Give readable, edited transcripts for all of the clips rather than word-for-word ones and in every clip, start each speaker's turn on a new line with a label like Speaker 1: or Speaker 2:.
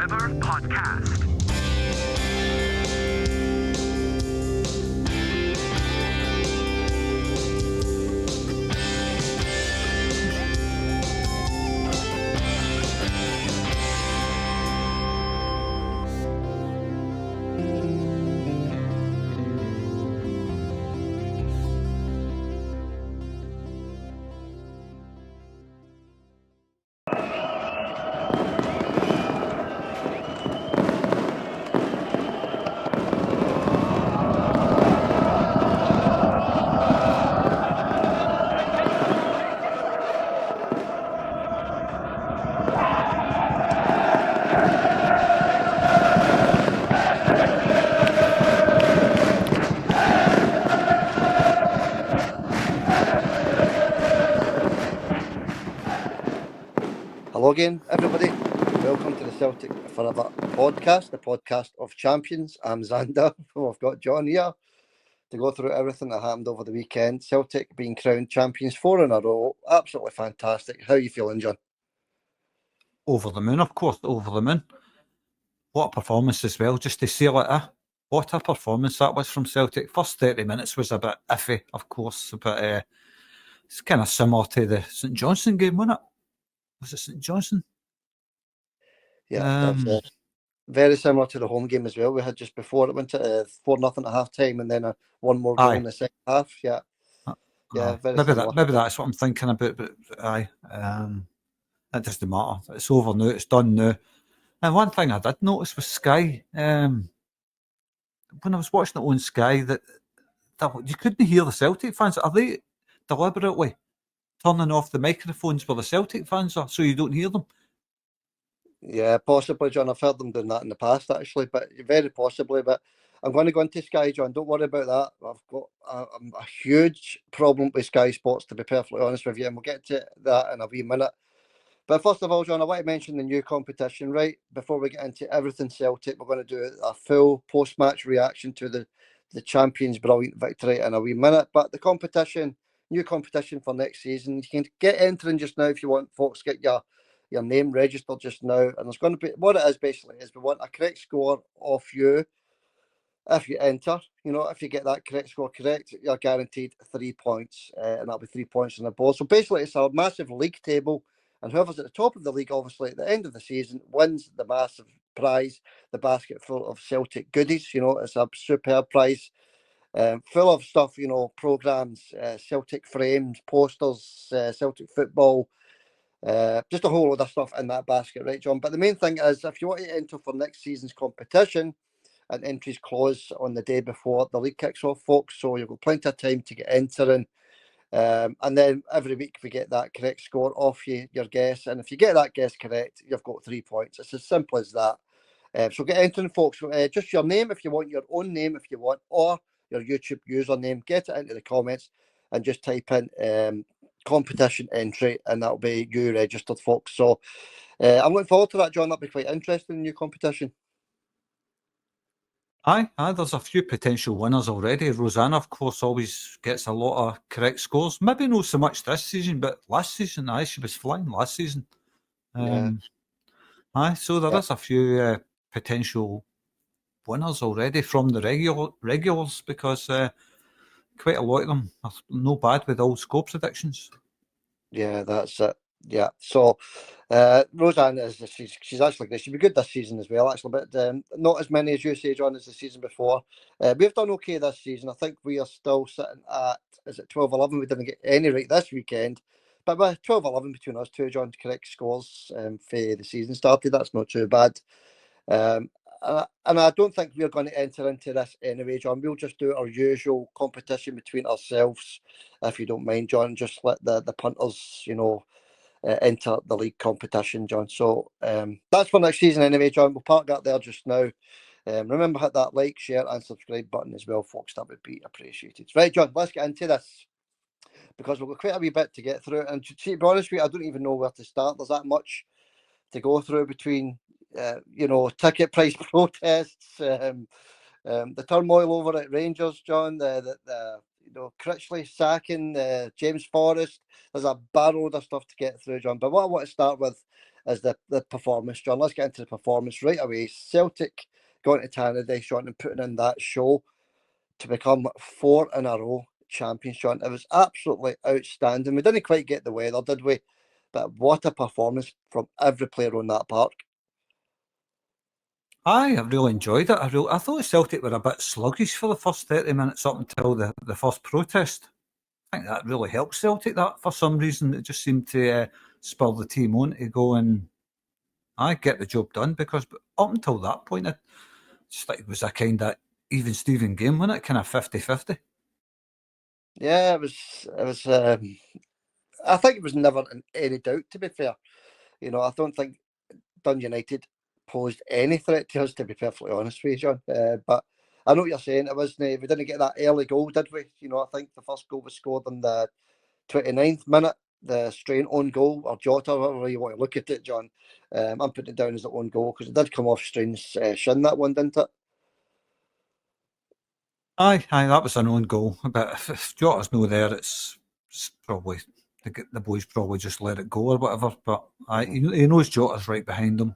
Speaker 1: River Podcast.
Speaker 2: Hello again, everybody. Welcome to the Celtic Forever Podcast, the podcast of champions. I'm Xander. I've got John here to go through everything that happened over the weekend. Celtic being crowned champions 4 in a row. Absolutely fantastic. How are you feeling, John?
Speaker 3: Over the moon, of course, over the moon. What a performance as well, just to seal it. What a performance that was from Celtic. First 30 minutes was a bit iffy, of course, but it's kind of similar to the St Johnstone game, wasn't it? Was it St Johnstone?
Speaker 2: Yeah, that's very similar to the home game as well. We had just before it went to 4-0 at half time and then one more goal in the second half. Yeah, very similar.
Speaker 3: Maybe that's what I'm thinking about, but it doesn't matter. It's over now, it's done now. And one thing I did notice was Sky. When I was watching it on Sky, that you couldn't hear the Celtic fans. Are they deliberately turning off the microphones where the Celtic fans are so you don't hear them?
Speaker 2: Yeah, possibly, John. I've heard them doing that in the past, actually, but very possibly. But I'm going to go into Sky, John. Don't worry about that. I've got a huge problem with Sky Sports, to be perfectly honest with you, and we'll get to that in a wee minute. But first of all, John, I want to mention the new competition, right? Before we get into everything Celtic, we're going to do a full post-match reaction to the champions' brilliant victory in a wee minute. But the competition, new competition for next season, you can get entering just now if you want, folks. Get your name registered just now, and there's going to be, what it is basically is we want a correct score off you if you enter. You know, if you get that correct score correct, you're guaranteed 3 points, and that'll be 3 points on the board. So basically it's a massive league table, and whoever's at the top of the league, obviously at the end of the season, wins the massive prize, the basket full of Celtic goodies. You know, it's a superb prize, full of stuff, you know, programmes, Celtic frames, posters, Celtic football, just a whole lot of stuff in that basket, right, John? But the main thing is, if you want to enter for next season's competition, and entries close on the day before the league kicks off, folks, so you've got plenty of time to get entering. And then every week we get that correct score off your guess, and if you get that guess correct, you've got 3 points. It's as simple as that. So get entering, folks. Just your name if you want, your own name if you want, or your YouTube username. Get it into the comments and just type in competition entry, and that'll be you registered, folks. So I'm looking forward to that, John. That'll be quite interesting, new competition.
Speaker 3: Aye, there's a few potential winners already. Rosanna, of course, always gets a lot of correct scores. Maybe not so much this season, but last season, she was flying last season. So there is a few potential winners already from the regulars, because quite a lot of them are no bad with all score predictions.
Speaker 2: Yeah, that's it. Yeah, so Roseanne she's actually good. She'll be good this season as well, actually, but not as many as you say, John, as the season before. We've done okay this season. I think we are still sitting at, is it 12-11? We didn't get any right this weekend, but we're 12-11 between us two, John, correct scores for the season started. That's not too bad. And I don't think we're going to enter into this anyway, John. We'll just do our usual competition between ourselves, if you don't mind, John. Just let the punters, you know, enter the league competition, John. So that's for next season anyway, John. We'll park that there just now. Remember, hit that like, share and subscribe button as well, folks. That would be appreciated. Right, John, let's get into this, because we've got quite a wee bit to get through. And to be honest with you, I don't even know where to start. There's that much to go through between, you know, ticket price protests, the turmoil over at Rangers, John, the you know, Critchley sacking, James Forrest. There's a barrel of stuff to get through, John. But what I want to start with is the performance, John. Let's get into the performance right away. Celtic going to Canada, John, and putting in that show to become 4 in a row champions, John. It was absolutely outstanding. We didn't quite get the weather, did we? But what a performance from every player on that park.
Speaker 3: I really enjoyed it. I thought Celtic were a bit sluggish for the first 30 minutes up until the first protest. I think that really helped Celtic, that for some reason. It just seemed to spur the team on to go and get the job done, because up until that point, it just like it was a kind of even Steven game, wasn't it? Kind of 50-50.
Speaker 2: Yeah, it was. I think it was never in any doubt, to be fair. You know, I don't think Dundee United posed any threat to us, to be perfectly honest with you, John. But I know what you're saying. It wasn't. We didn't get that early goal, did we? You know, I think the first goal was scored in the 29th minute. The Strain own goal, or Jota, however you want to look at it, John. I'm putting it down as the own goal because it did come off Strain's shin, that one, didn't it?
Speaker 3: Aye, that was an own goal. But if Jota's no there, it's probably the boys probably just let it go or whatever. But he knows Jota's right behind him.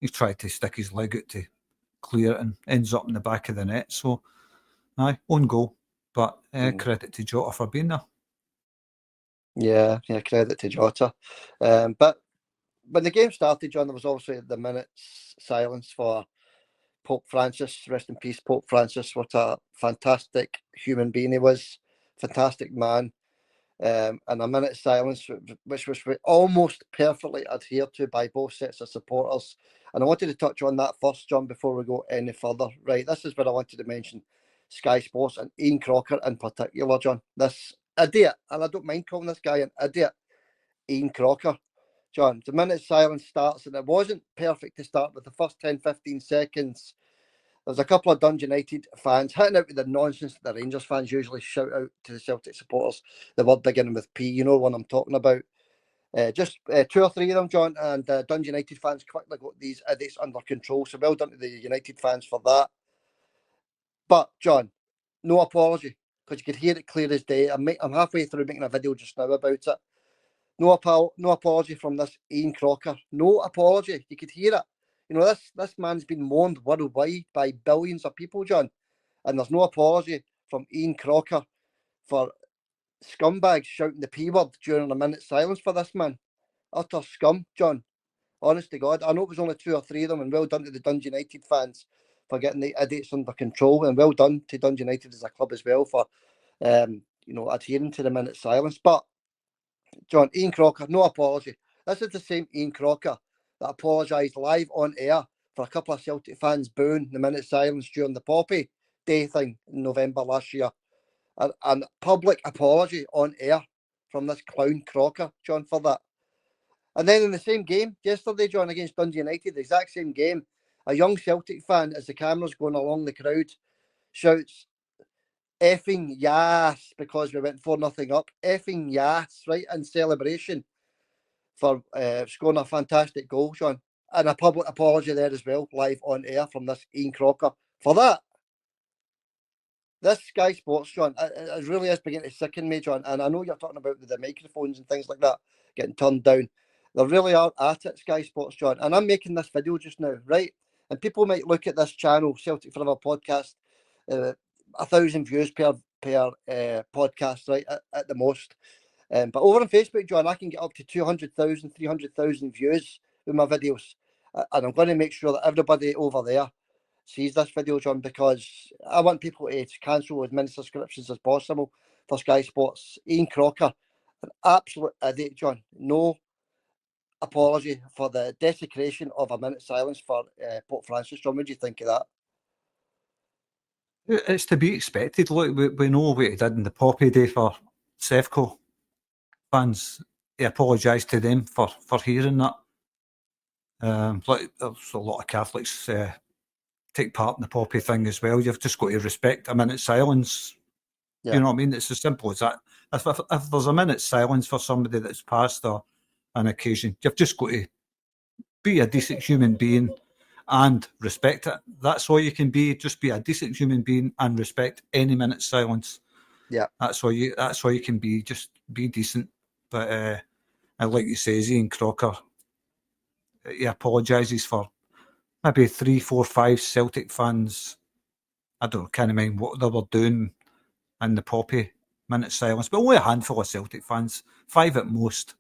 Speaker 3: He's tried to stick his leg out to clear it and ends up in the back of the net. So, own goal. But credit to Jota for being there.
Speaker 2: Yeah, credit to Jota. But when the game started, John, there was obviously the minute's silence for Pope Francis. Rest in peace, Pope Francis. What a fantastic human being he was. Fantastic man. And a minute's silence, which was almost perfectly adhered to by both sets of supporters. And I wanted to touch on that first, John, before we go any further. Right, this is where I wanted to mention Sky Sports and Ian Crocker in particular, John. This idiot, and I don't mind calling this guy an idiot, Ian Crocker. John, the minute silence starts, and it wasn't perfect to start with the first 10-15 seconds. There's a couple of Dundee United fans hitting out with the nonsense that the Rangers fans usually shout out to the Celtic supporters. The word beginning with P, you know what I'm talking about. Just 2 or 3 of them, John, and Dundee United fans quickly got these idiots under control. So well done to the United fans for that. But, John, no apology, because you could hear it clear as day. I'm halfway through making a video just now about it. No apology from this Ian Crocker. No apology. You could hear it. You know, this man's been mourned worldwide by billions of people, John. And there's no apology from Ian Crocker for scumbags shouting the P word during a minute's silence for this man. Utter scum, John. Honest to God. I know it was only 2 or 3 of them, and well done to the Dundee United fans for getting the idiots under control, and well done to Dundee United as a club as well for adhering to the minute's silence. But John, Ian Crocker, no apology. This is the same Ian Crocker that apologised live on air for a couple of Celtic fans booing the minute silence during the Poppy Day thing in November last year. And public apology on air from this clown Crocker, John, for that. And then in the same game yesterday, John, against Dundee United, the exact same game, a young Celtic fan, as the camera's going along the crowd, shouts, effing yes, because we went 4-0 up. Effing yes, right, in celebration for scoring a fantastic goal, John. And a public apology there as well, live on air from this Ian Crocker for that. This Sky Sports, John, it really is beginning to sicken me, John. And I know you're talking about the microphones and things like that getting turned down. They really are at it, Sky Sports, John. And I'm making this video just now, right? And people might look at this channel, Celtic Forever podcast, 1,000 views per podcast, right, at the most. But over on Facebook, John, I can get up to 200,000, 300,000 views with my videos. And I'm going to make sure that everybody over there sees this video, John, because I want people to cancel as many subscriptions as possible for Sky Sports. Ian Crocker, an absolute idiot, John. No apology for the desecration of a minute's silence for Pope Francis. John, what do you think of that?
Speaker 3: It's to be expected. Look, we know what he did in the Poppy Day for Sevco fans. He apologised to them for hearing that. Like there's a lot of Catholics take part in the Poppy thing as well. You've just got to respect a minute's silence. Yeah. You know what I mean? It's as simple as that. If there's a minute's silence for somebody that's passed or an occasion, you've just got to be a decent human being and respect it. That's all you can be. Just be a decent human being and respect any minute's silence.
Speaker 2: Yeah,
Speaker 3: that's all you can be. Just be decent. But like you say, Ian Crocker, he apologises for maybe 3, 4, 5 Celtic fans. I can't mind what they were doing in the poppy minute silence, but only a handful of Celtic fans, 5 at most.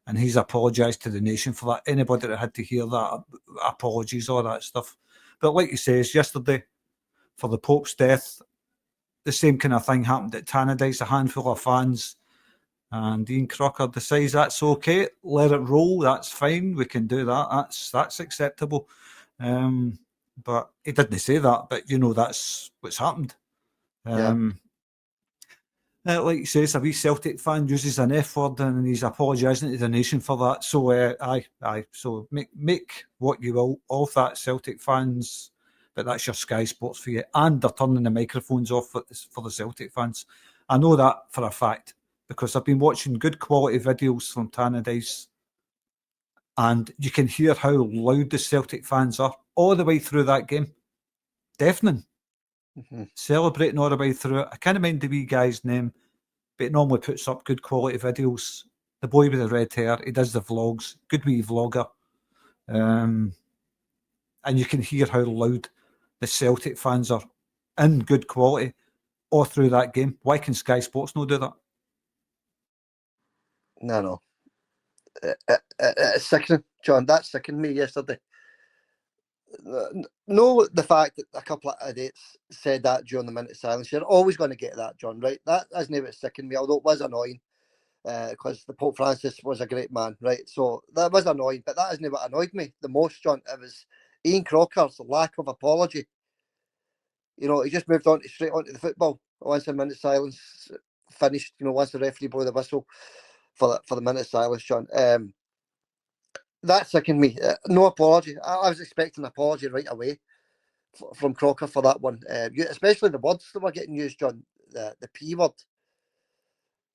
Speaker 3: And he's apologised to the nation for that. Anybody that had to hear that, apologies, all that stuff. But like he says, yesterday, for the Pope's death, the same kind of thing happened at Tannadice, a handful of fans. And Ian Crocker decides that's okay, let it roll, that's fine, we can do that, that's acceptable. But he didn't say that, but that's what's happened. Like he says, a wee Celtic fan uses an F word and he's apologising to the nation for that. So, aye. So make what you will of that, Celtic fans, but that's your Sky Sports for you. And they're turning the microphones off for the Celtic fans. I know that for a fact because I've been watching good quality videos from Tannadice and you can hear how loud the Celtic fans are all the way through that game. Deafening. Celebrating all the way through it. I can't mind the wee guy's name, but he normally puts up good quality videos. The boy with the red hair, he does the vlogs, good wee vlogger. And you can hear how loud the Celtic fans are in good quality all through that game. Why can Sky Sports not do that?
Speaker 2: No. It's sickening, John. That sickened me yesterday. No, the fact that a couple of idiots said that during the minute of silence, you're always going to get that, John, right? That isn't what sickened me, although it was annoying because the Pope Francis was a great man, right? So that was annoying, but that isn't what annoyed me the most, John. It was Ian Crocker's lack of apology. He just moved on straight onto the football once the minute of silence finished. Once the referee blew the whistle for the minute of silence, John. That sickened me. No apology. I was expecting an apology right away from Crocker for that one. Especially the words that were getting used, John. The P word.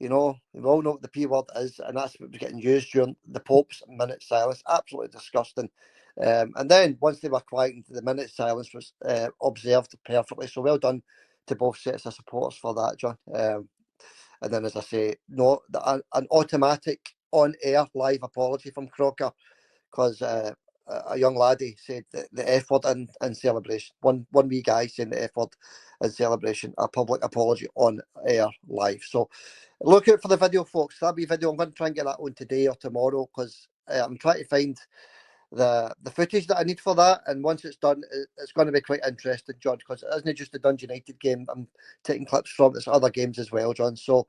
Speaker 2: We all know what the P word is, and that's what was getting used during the Pope's minute silence. Absolutely disgusting. And then once they were quietened, the minute silence was observed perfectly. So well done to both sets of supporters for that, John. And then, as I say, an automatic on-air live apology from Crocker because a young laddie said the F word in celebration. One wee guy saying the F word in celebration. A public apology on air live. So look out for the video, folks. That'll be video. I'm going to try and get that on today or tomorrow because I'm trying to find the footage that I need for that, and once it's done, it's going to be quite interesting, John, because it isn't just the Dundee United game. I'm taking clips from there's other games as well, John. So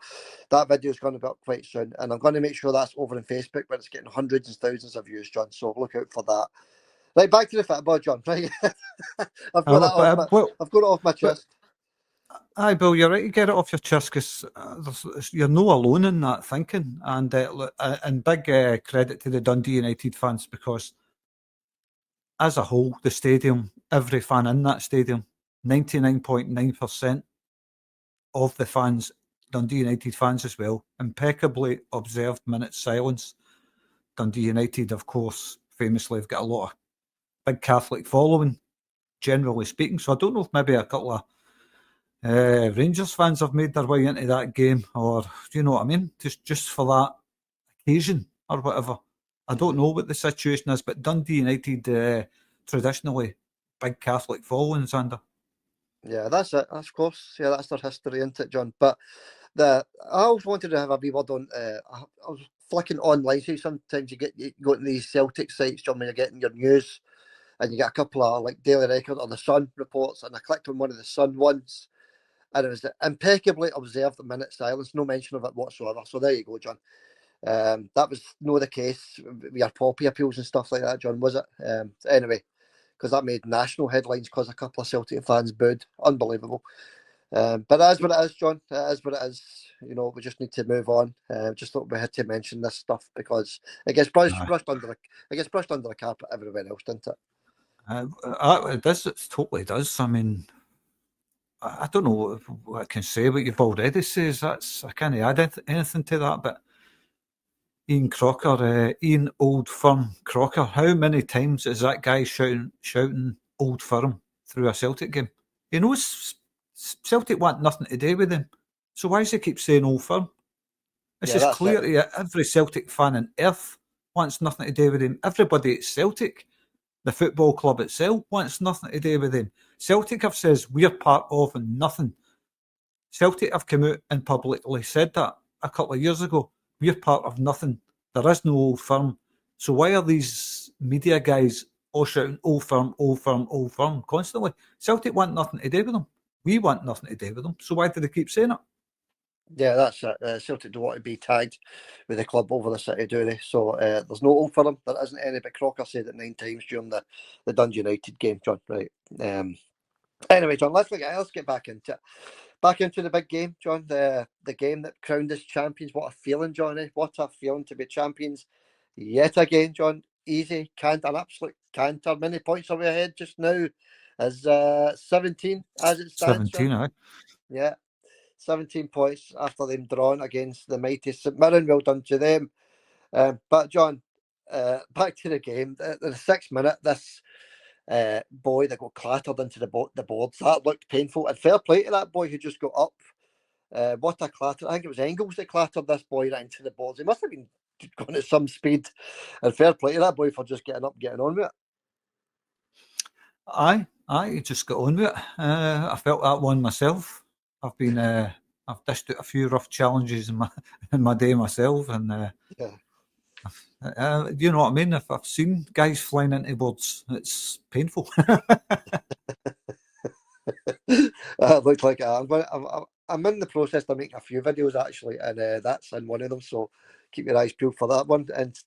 Speaker 2: that video is going to be up quite soon, and I'm going to make sure that's over on Facebook where it's getting hundreds and thousands of views, John. So look out for that. Right, back to the football, John. Right, I've got it off my chest.
Speaker 3: Aye, Bill, you're right to get it off your chest because you're no alone in that thinking, and big credit to the Dundee United fans because as a whole, the stadium, every fan in that stadium, 99.9% of the fans, Dundee United fans as well, impeccably observed minute silence. Dundee United, of course, famously have got a lot of big Catholic following, generally speaking. So I don't know if maybe a couple of Rangers fans have made their way into that game, or do you know what I mean? Just for that occasion or whatever. I don't know what the situation is, but Dundee United traditionally big Catholic followings under.
Speaker 2: Yeah, that's it. Of course, yeah, that's their history, isn't it, John? But I always wanted to have a wee word on. I was flicking online, so sometimes you go to these Celtic sites, John, when you're getting your news, and you get a couple of like Daily Record or the Sun reports, and I clicked on one of the Sun ones, and it was impeccably observed the minute silence, no mention of it whatsoever. So there you go, John. That was not the case with our poppy appeals and stuff like that, John, was it? Anyway, because that made national headlines because a couple of Celtic fans booed. Unbelievable. But it is what it is, John. It is what it is. We just need to move on. Just thought we had to mention this stuff because it gets brushed under the carpet everywhere else, doesn't it?
Speaker 3: It does. It totally does. I mean, I don't know what I can say. What you've already said, I can't add anything to that. But Ian Crocker, Ian Old Firm Crocker. How many times is that guy shouting Old Firm through a Celtic game? He knows Celtic want nothing to do with him. So why does he keep saying Old Firm? It's just clear to every Celtic fan on earth wants nothing to do with him. Everybody at Celtic, the football club itself, wants nothing to do with him. Celtic have says we're part of and nothing. Celtic have come out and publicly said that a couple of years ago. We're part of nothing. There is no Old Firm. So why are these media guys all shouting Old Firm, Old Firm, Old Firm constantly? Celtic want nothing to do with them. We want nothing to do with them. So why do they keep saying it?
Speaker 2: Yeah, that's it. Celtic don't want to be tagged with the club over the city, do they? So there's no Old Firm. There isn't any, but Crocker said it 9 times during the Dundee United game, John. Right. Anyway, John, let's get back into it. Back into the big game, John. The game that crowned us champions. What a feeling, Johnny. What a feeling to be champions yet again, John. Easy, an absolute canter. Many points away ahead just now as 17 as it stands.
Speaker 3: 17, aye.
Speaker 2: Yeah, 17 points after them drawn against the mighty St Mirren. Well done to them. But John, back to the game. The 6th minute, this boy that got clattered into the boards, that looked painful. And fair play to that boy who just got up. What a clatter. I think it was Engels that clattered this boy right into the boards. He must have been going at some speed. And fair play to that boy for just getting up, getting on with it.
Speaker 3: Aye, he just got on with it. I felt that one myself. I've dished out a few rough challenges in my day myself, and you know what I mean. If I've seen guys flying into boards, it's painful.
Speaker 2: It looked like I'm in the process of making a few videos actually, and that's in one of them. So keep your eyes peeled for that one. And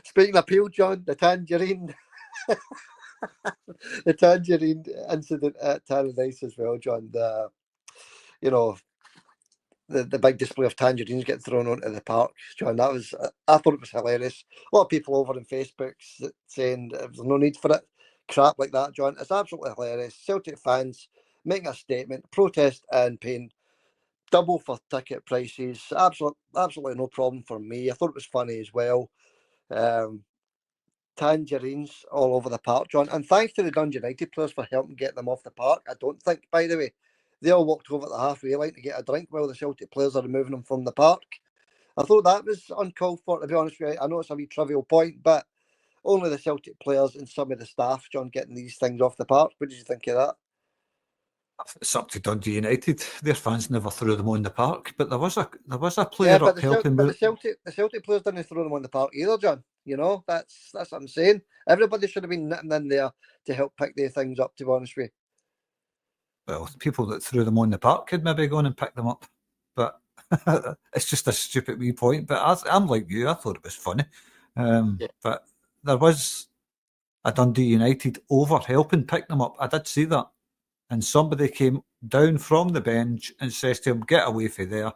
Speaker 2: speaking of peeled, John, the tangerine. The tangerine incident at Tannadice as well, John. The big display of tangerines getting thrown onto the park, John. I thought it was hilarious. A lot of people over on Facebook saying there's no need for it. Crap like that, John. It's absolutely hilarious. Celtic fans making a statement, protest and paying double for ticket prices. Absolutely no problem for me. I thought it was funny as well. Tangerines all over the park, John. And thanks to the Dundee United players for helping get them off the park. I don't think, by the way, they all walked over the halfway line to get a drink while the Celtic players are removing them from the park. I thought that was uncalled for, to be honest with you. I know it's a wee trivial point, but only the Celtic players and some of the staff, John, getting these things off the park. What did you think of that?
Speaker 3: It's up to Dundee United. Their fans never threw them on the park, but there was a player up helping.
Speaker 2: But the Celtic players didn't throw them on the park either, John. You know, that's what I'm saying. Everybody should have been knitting in there to help pick their things up, to be honest with you.
Speaker 3: Well, people that threw them on the park could maybe go on and pick them up, but it's just a stupid wee point. But I'm like you, I thought it was funny. But there was a Dundee United over helping pick them up. I did see that. And somebody came down from the bench and says to him, "Get away from there."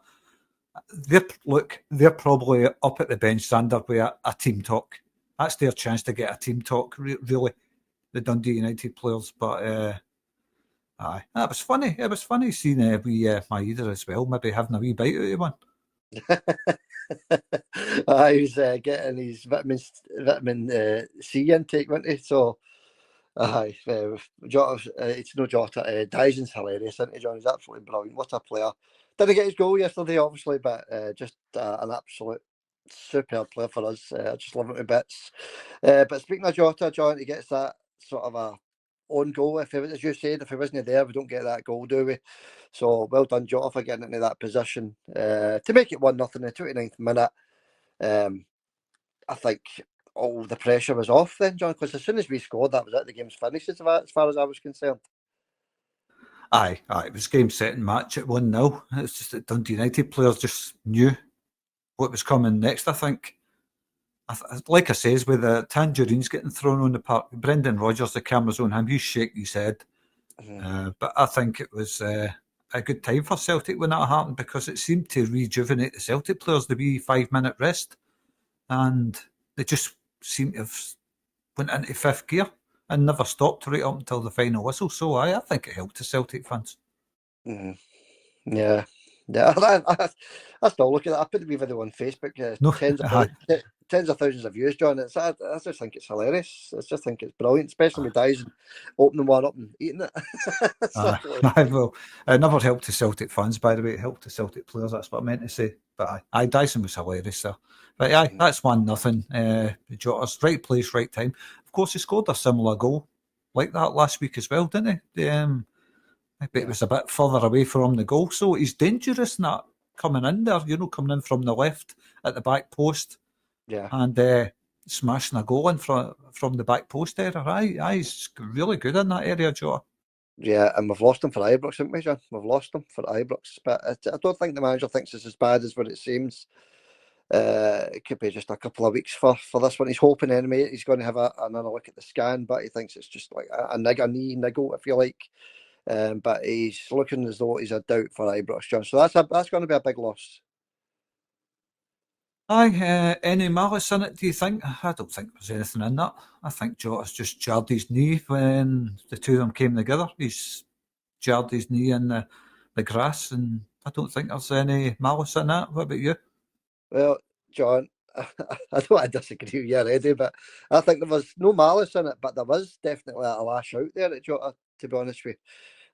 Speaker 3: They're probably up at the bench, Sander, with a team talk. That's their chance to get a team talk, really, the Dundee United players. But aye, that was funny. It was funny seeing Maeda as well, maybe having a wee bite out of one.
Speaker 2: He was getting his vitamin C intake, wasn't he? So, Jota, it's no Jota. Dyson's hilarious, isn't he, John? He's absolutely brilliant. What a player. Didn't get his goal yesterday, obviously, but just an absolute superb player for us. I just love him to bits. But speaking of Jota, John, he gets that sort of a own goal. As you said, if he wasn't there, we don't get that goal, do we? So well done, Jota, for getting into that position to make it 1-0 in the 29th minute. I think all the pressure was off then, John, because as soon as we scored, that was it. The game's finished as far as I was concerned.
Speaker 3: Aye, it was game, set and match at 1-0. It's just that Dundee United players just knew what was coming next, I think. Like I says, with the tangerines getting thrown on the park, Brendan Rodgers, the camera's on him, he's shaking his head. But I think it was a good time for Celtic when that happened, because it seemed to rejuvenate the Celtic players, the wee 5-minute rest. And they just seemed to have went into fifth gear and never stopped right up until the final whistle. So I think it helped the Celtic fans.
Speaker 2: Yeah. I still look at that. I put the wee video on Facebook. tens of thousands of views, John. I just think it's hilarious. I just think it's brilliant, especially with Dyson opening one up and eating it.
Speaker 3: Well, it never helped the Celtic fans, by the way. It helped the Celtic players. That's what I meant to say. But Dyson was hilarious, sir. But that's 1-0. Jota's right place, right time. Of course, he scored a similar goal like that last week as well, didn't he? Maybe it was a bit further away from the goal, so he's dangerous in that coming in there. Coming in from the left at the back post, and smashing a goal in from the back post area. He's really good in that area, Jota.
Speaker 2: Yeah, and we've lost him for Ibrox, haven't we, John? We've lost him for Ibrox, but I don't think the manager thinks it's as bad as what it seems. It could be just a couple of weeks for this one. He's hoping anyway he's going to have another look at the scan, but he thinks it's just like a knee niggle, if you like. But he's looking as though he's a doubt for Ibrox, John. So that's going to be a big loss.
Speaker 3: Any malice in it, do you think? I don't think there's anything in that. I think Jota's just jarred his knee when the two of them came together. He's jarred his knee in the grass, and I don't think there's any malice in that. What about you?
Speaker 2: Well, John, I don't disagree with you already, but I think there was no malice in it, but there was definitely a lash out there at Jota, to be honest with you.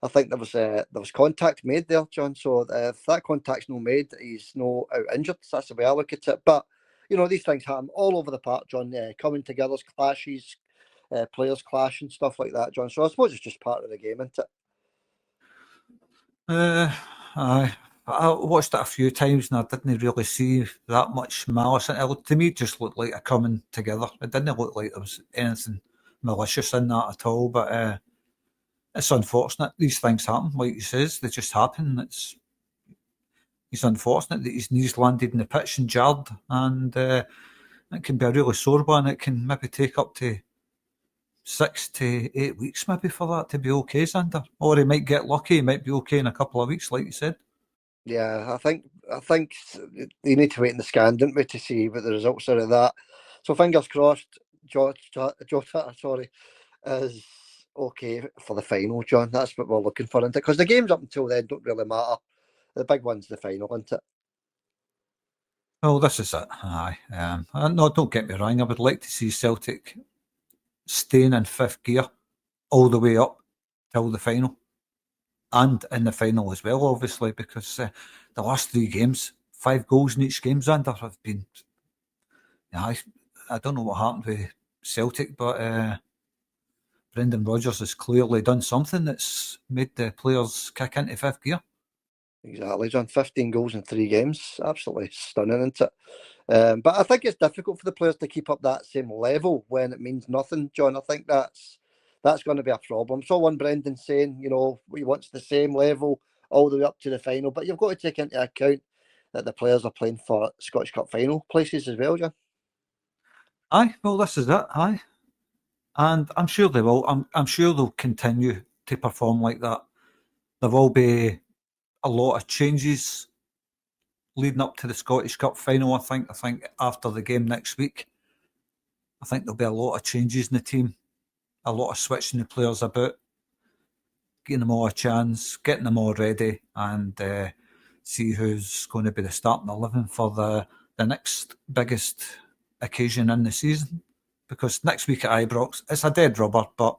Speaker 2: I think there was contact made there, John. So if that contact's not made, he's no out injured. That's the way I look at it. But these things happen all over the park, John. Coming together, clashes, players clash and stuff like that, John. So I suppose it's just part of the game, isn't
Speaker 3: it? I watched it a few times and I didn't really see that much malice. To me, it just looked like a coming together. It didn't look like there was anything malicious in that at all. But it's unfortunate. These things happen, like he says. They just happen. It's unfortunate that his knees landed in the pitch and jarred, and it can be a really sore one. It can maybe take up to 6 to 8 weeks maybe for that to be okay, Xander. Or he might get lucky. He might be okay in a couple of weeks, like you said.
Speaker 2: Yeah, I think you need to wait in the scan, didn't we, to see what the results are of that. So fingers crossed, Jota, is okay for the final, John. That's what we're looking for, isn't it? Because the games up until then don't really matter. The big one's the final, isn't it?
Speaker 3: Well, this is it. No, don't get me wrong. I would like to see Celtic staying in fifth gear all the way up till the final. And in the final as well, obviously, because the last 3 games, 5 goals in each game, Xander, have been... I don't know what happened with Celtic, but Brendan Rodgers has clearly done something that's made the players kick into fifth gear.
Speaker 2: Exactly, John. 15 goals in 3 games. Absolutely stunning, isn't it? But I think it's difficult for the players to keep up that same level when it means nothing, John. I think that's going to be a problem. So one Brendan saying, he wants the same level all the way up to the final, but you've got to take into account that the players are playing for Scottish Cup final places as well, John.
Speaker 3: Aye, well, this is it, aye. And I'm sure they will. I'm sure they'll continue to perform like that. There will be a lot of changes leading up to the Scottish Cup final, I think. I think after the game next week, I think there'll be a lot of changes in the team. A lot of switching the players about, giving them all a chance, getting them all ready, and see who's going to be the starting 11 for the next biggest occasion in the season. Because next week at Ibrox, it's a dead rubber, but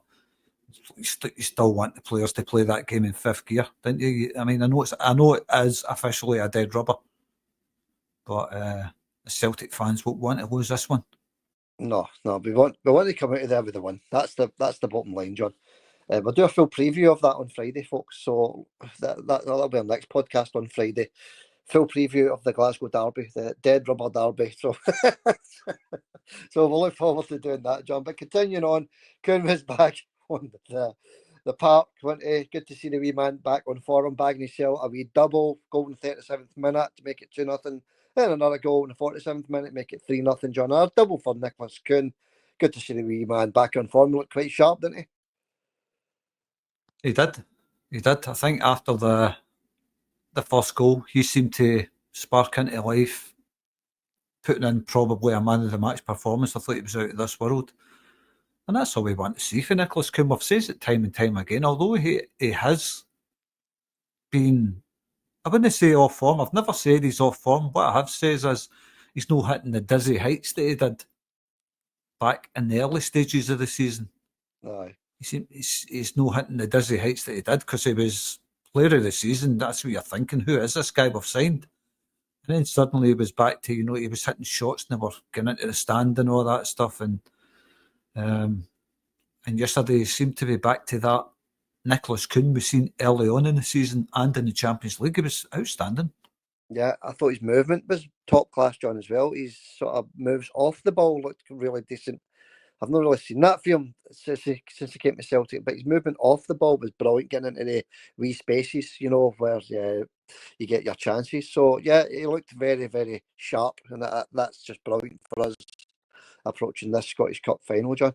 Speaker 3: you still want the players to play that game in fifth gear, don't you? I mean, I know it is officially a dead rubber, but the Celtic fans won't want to lose this one.
Speaker 2: No, we want to come out of there with the win. That's the bottom line, John. We'll do a full preview of that on Friday, folks. So that'll be our next podcast on Friday. Full preview of the Glasgow derby, the dead rubber derby. So, so we'll look forward to doing that, John. But continuing on, Coon was back on the park. Good to see the wee man back on form, bagging his shell. A wee double goal in the 37th minute to make it 2-0. Then another goal in the 47th minute, make it 3-0, John. A double for Nicholas Coon. Good to see the wee man back on form. He looked quite sharp, didn't he?
Speaker 3: He did. I think after the first goal, he seemed to spark into life, putting in probably a man of the match performance. I thought he was out of this world. And that's all we want to see for Nicholas Coon. We've said it time and time again, although he has been, I wouldn't say off form. I've never said he's off form. What I have said is he's not hitting the dizzy heights that he did back in the early stages of the season.
Speaker 2: Aye.
Speaker 3: He's not hitting the dizzy heights that he did because he was player of the season. That's what you're thinking. Who is this guy we've signed? And then suddenly he was back to, he was hitting shots and they were getting into the stand and all that stuff. And yesterday he seemed to be back to that Nicholas Kuhn we've seen early on in the season and in the Champions League. He was outstanding.
Speaker 2: Yeah, I thought his movement was top class, John, as well. His sort of moves off the ball looked really decent. I've not really seen that for him since he came to Celtic, but his movement off the ball was brilliant, getting into the wee spaces, where you get your chances. So, yeah, he looked very, very sharp, and that's just brilliant for us approaching this Scottish Cup final, John.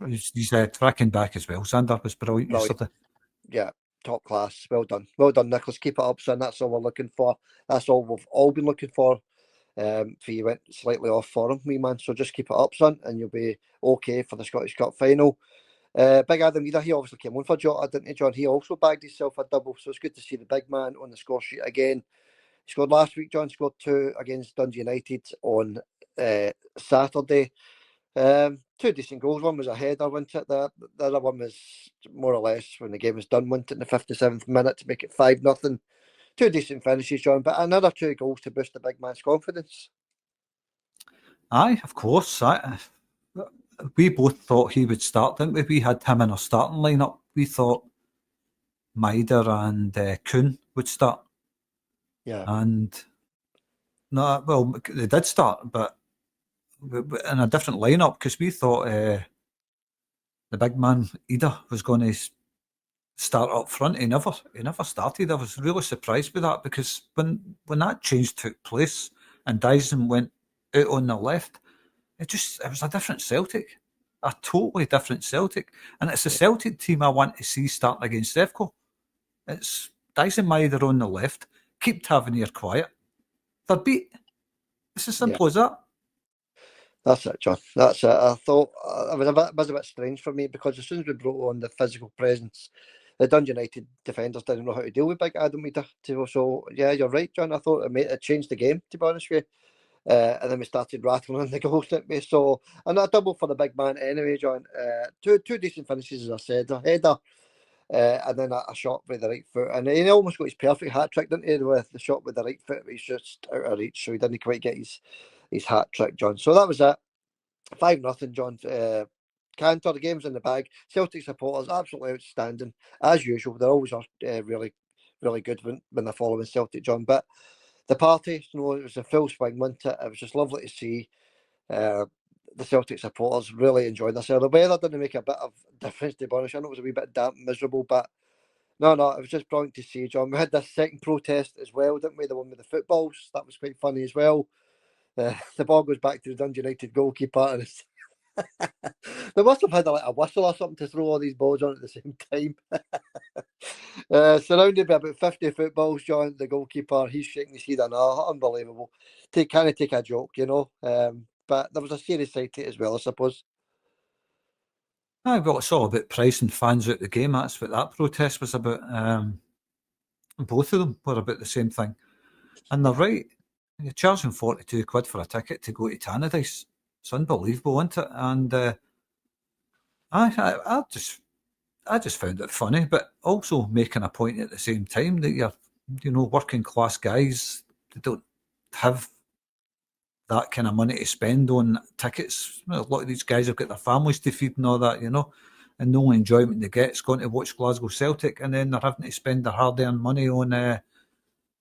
Speaker 3: He's tracking back as well. Sander was brilliant yesterday.
Speaker 2: Yeah, top class. Well done. Well done, Nicholas. Keep it up, son. That's all we're looking for. That's all we've all been looking for. For you went slightly off for him, wee man. So just keep it up, son, and you'll be okay for the Scottish Cup final. Big Adam Ida, he obviously came on for Jota, didn't he, John? He also bagged himself a double, so it's good to see the big man on the score sheet again. He scored last week, John. Scored 2 against Dundee United on Saturday. 2 decent goals. One was a header, wasn't it? The other one was more or less when the game was done, wasn't it, in the 57th minute to make it 5-0. 2 decent finishes, John, but another 2 goals to boost the big man's confidence.
Speaker 3: Aye, of course. We both thought he would start, didn't we? We had him in our starting lineup. We thought Maida and Kuhn would start.
Speaker 2: Yeah.
Speaker 3: And no, well, they did start, but in a different lineup because we thought the big man Ida was going to start up front. He never started. I was really surprised with that because when that change took place and Dyson went out on the left, it was a different Celtic, a totally different Celtic, and it's the Celtic team I want to see starting against Sevco. It's Dyson Maida on the left, keep Tavernier quiet. They're beat. It's as simple as that.
Speaker 2: That's it, John. That's it. I thought it was a bit strange for me because as soon as we brought on the physical presence, the Dundee United defenders didn't know how to deal with big Adam Ida. So yeah, you're right, John. I thought it changed the game, to be honest with you. And then we started rattling on the goals, didn't we? So, and a double for the big man anyway, John. Two decent finishes, as I said. A header and then a shot with the right foot. And he almost got his perfect hat-trick, didn't he, with the shot with the right foot. He's just out of reach, so he didn't quite get his hat-trick, John. So that was it. 5-0, John. Cantor, the game's in the bag. Celtic supporters, absolutely outstanding. As usual, they always are really, really good when they're following Celtic, John. But the party, it was a full swing, wasn't it? It was just lovely to see the Celtic supporters really enjoying themselves. The weather didn't make a bit of difference, to be honest. I know it was a wee bit damp, miserable, but no, it was just brilliant to see, John. We had this second protest as well, didn't we? The one with the footballs. That was quite funny as well. The ball goes back to the Dundee United goalkeeper, and they must have had a whistle or something to throw all these balls on at the same time. Surrounded by about 50 footballs, John, the goalkeeper, he's shaking his head. Unbelievable. Kind of take a joke, but there was a serious side to it as well, I suppose.
Speaker 3: Aye, well, it's all about pricing fans out the game. That's what that protest was about. Both of them were about the same thing. And they're right. You're charging £42 for a ticket to go to Tannadice. It's unbelievable, isn't it? And I just found it funny, but also making a point at the same time that you're, working class guys, they don't have that kind of money to spend on tickets. A lot of these guys have got their families to feed and all that, and the only enjoyment they get is going to watch Glasgow Celtic, and then they're having to spend their hard-earned money on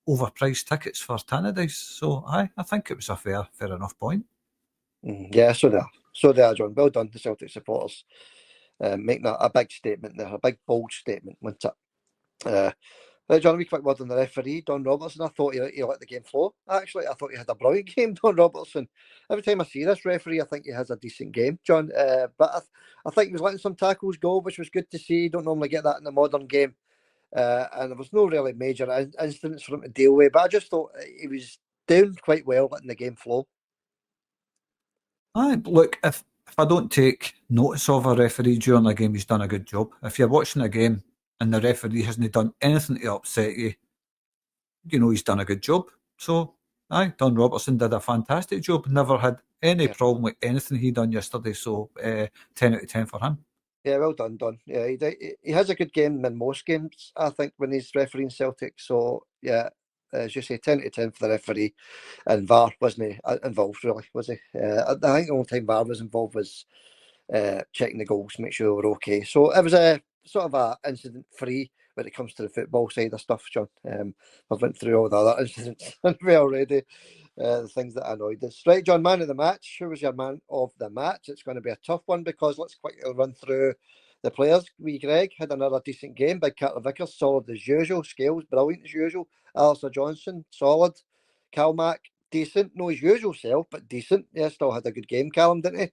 Speaker 3: overpriced tickets for Tannadice. So I think it was a fair enough point.
Speaker 2: Yeah, so they are, John. Well done to Celtic supporters. Making a big statement there, a big bold statement, wasn't it? John, a wee quick word on the referee, Don Robertson. I thought he let the game flow. Actually, I thought he had a brilliant game, Don Robertson. Every time I see this referee, I think he has a decent game, John. But I think he was letting some tackles go, which was good to see. You don't normally get that in the modern game. And there was no really major incidents for him to deal with. But I just thought he was doing quite well letting the game flow.
Speaker 3: Aye, look, if I don't take notice of a referee during a game, he's done a good job. If you're watching a game and the referee hasn't done anything to upset you, he's done a good job. So Aye, Don Robertson did a fantastic job. Never had any problem with anything he done yesterday. So 10 out of 10 for him.
Speaker 2: Yeah, well done, Don. Yeah, he has a good game in most games, I think, when he's refereeing Celtic. So yeah, as you say, 10 out of 10 for the referee. And VAR wasn't he involved, really, was he? I think the only time VAR was involved was checking the goals, make sure they were okay. So it was a sort of a incident free when it comes to the football side of stuff, John. I've went through all the other incidents already, the things that annoyed us. Right, John, man of the match. Who was your man of the match? It's going to be a tough one because let's quickly run through the players. Wee Greg had another decent game. Big Carter Vickers, solid as usual. Scales, brilliant as usual. Alistair Johnson, solid. Calmac, decent. No his usual self, but decent. Yeah, still had a good game, Callum, didn't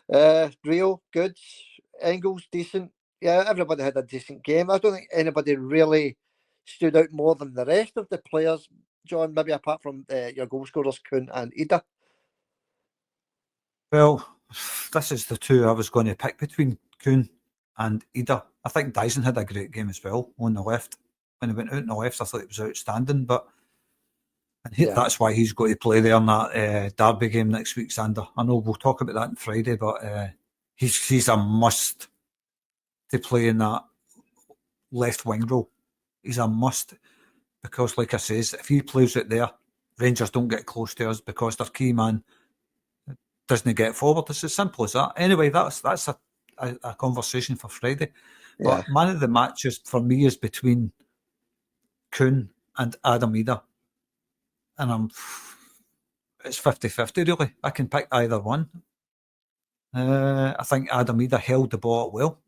Speaker 2: he? Rio, good. Engels, decent. Yeah, everybody had a decent game. I don't think anybody really stood out more than the rest of the players, John, maybe apart from your goal scorers, Kuhn and Ida.
Speaker 3: Well, this is the two I was going to pick between Kuhn and Ida. I think Dyson had a great game as well on the left. When he went out on the left, I thought it was outstanding, but that's why he's got to play there in that derby game next week, Sander. I know we'll talk about that on Friday, but he's a must to play in that left wing role. He's a must because, like I says, if he plays it there, Rangers don't get close to us because their key man doesn't get forward. It's as simple as that. Anyway, that's a conversation for Friday.
Speaker 2: Yeah.
Speaker 3: But man of the match for me is between Kuhn and Adam Ida. And it's 50-50 really. I can pick either one. I think Adam Ida held the ball well.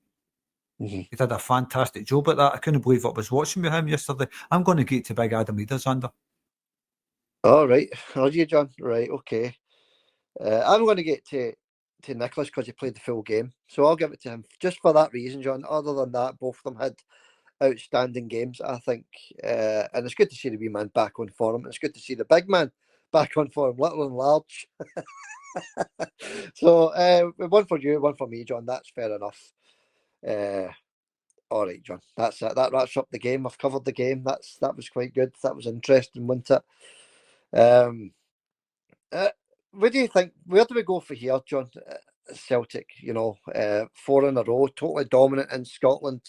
Speaker 2: Mm-hmm.
Speaker 3: He did a fantastic job at that. I couldn't believe what I was watching with him yesterday. I'm going to get to big Adam Ida, Sander.
Speaker 2: All right. Are you, John? Right, okay. I'm going to get to Nicholas because he played the full game. So I'll give it to him just for that reason, John. Other than that, both of them had outstanding games, I think. And it's good to see the wee man back on form. It's good to see the big man back on form, little and large. So one for you, one for me, John. That's fair enough. All right, John. That's it. That wraps up the game. I've covered the game. That was quite good. That was interesting, wasn't it? What do you think? Where do we go for here, John? Celtic, 4 in a row, totally dominant in Scotland.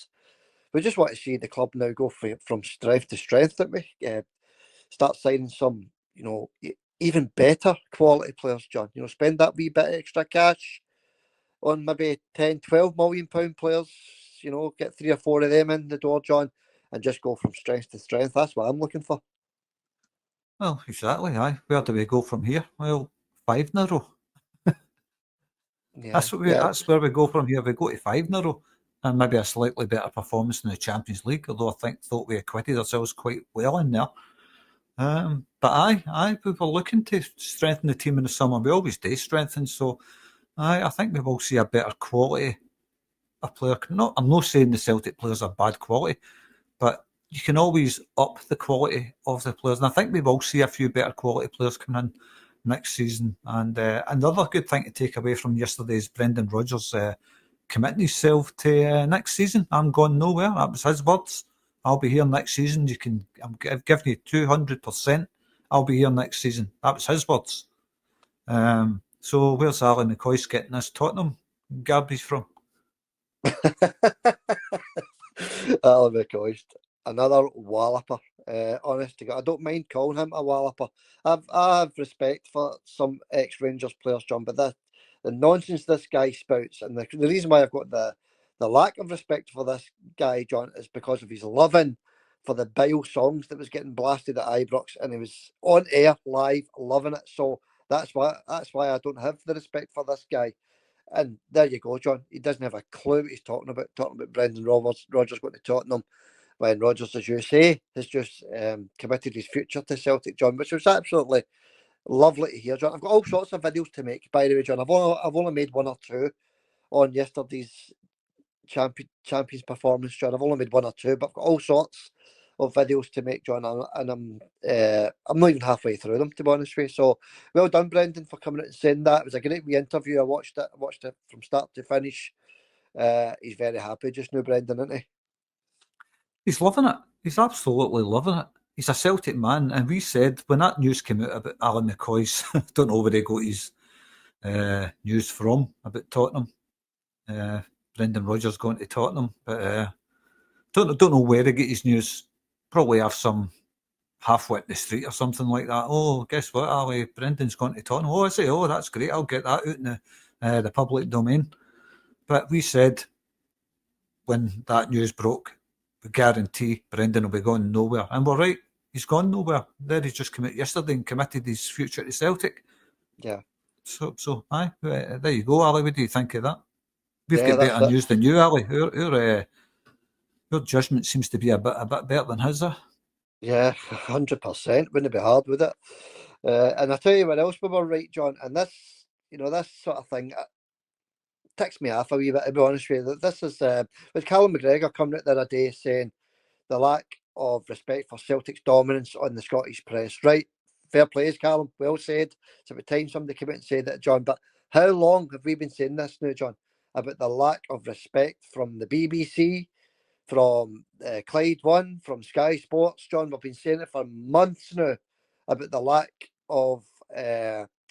Speaker 2: We just want to see the club now go from strength to strength, don't we? Start signing some, even better quality players, John. Spend that wee bit extra cash on maybe 10, 12 million pound players, get 3 or 4 of them in the door, John, and just go from strength to strength. That's what I'm looking for.
Speaker 3: Well, exactly, aye. Where do we go from here? Well, 5 in a row.
Speaker 2: Yeah,
Speaker 3: that's where we go from here. We go to 5 in a row. And maybe a slightly better performance in the Champions League, although I thought we acquitted ourselves quite well in there. But aye, we were looking to strengthen the team in the summer. We always do strengthen, so I think we will see a better quality of player. I'm not saying the Celtic players are bad quality, but you can always up the quality of the players. And I think we will see a few better quality players coming in next season. And another good thing to take away from yesterday is Brendan Rodgers committing himself to next season. I'm going nowhere. That was his words. I'll be here next season. I'm giving you 200%. I'll be here next season. That was his words. So where's Alan McCoy's getting this Tottenham garbage from?
Speaker 2: Alan McCoy, another walloper. Honest to God, I don't mind calling him a walloper. I have respect for some ex-Rangers players, John, but the nonsense this guy spouts, and the reason why I've got the lack of respect for this guy, John, is because of his loving for the Bile songs that was getting blasted at Ibrox, and he was on air live loving it. So that's why I don't have the respect for this guy. And there you go, John. He doesn't have a clue what he's talking about Brendan Rodgers going to Tottenham when Rodgers, as you say, has just committed his future to Celtic, John, which was absolutely lovely to hear, John. I've got all sorts of videos to make, by the way, John. I've only made 1 or 2 on yesterday's champions performance, John. I've only made 1 or 2, but I've got all sorts of videos to make, John, and I'm not even halfway through them, to be honest with you. So well done, Brendan, for coming out and saying that. It was a great wee interview. I watched it from start to finish. He's very happy just now, Brendan, isn't he?
Speaker 3: He's loving it. He's absolutely loving it. he's a Celtic man, and we said when that news came out about Alan McCoy's, don't know where he got his news from about Tottenham. Brendan Rodgers going to Tottenham, but don't know where he get his news. Probably have some halfwit in the street or something like that. Oh, guess what, Ali? Brendan's gone to Tottenham. Oh, I say, oh, that's great. I'll get that out in the public domain. But we said when that news broke, we guarantee Brendan will be going nowhere. And we're right. He's gone nowhere. There he's just come out yesterday and committed his future to Celtic.
Speaker 2: Yeah.
Speaker 3: So aye, there you go, Ali. What do you think of that? We've got
Speaker 2: that's
Speaker 3: better news than you, Ali. Your judgment seems to be a bit better than his.
Speaker 2: Yeah, 100%. Wouldn't be hard, would it? And I tell you what else we were right, John. And this, this sort of thing ticks me off a wee bit, to be honest with you. This is with Callum McGregor coming out the other day saying the lack of respect for Celtic's dominance on the Scottish press. Right, fair plays, Callum. Well said. It's about time somebody came out and said that, John. But how long have we been saying this now, John, about the lack of respect from the BBC, from Clyde One, from Sky Sports, John? We've been saying it for months now about the lack of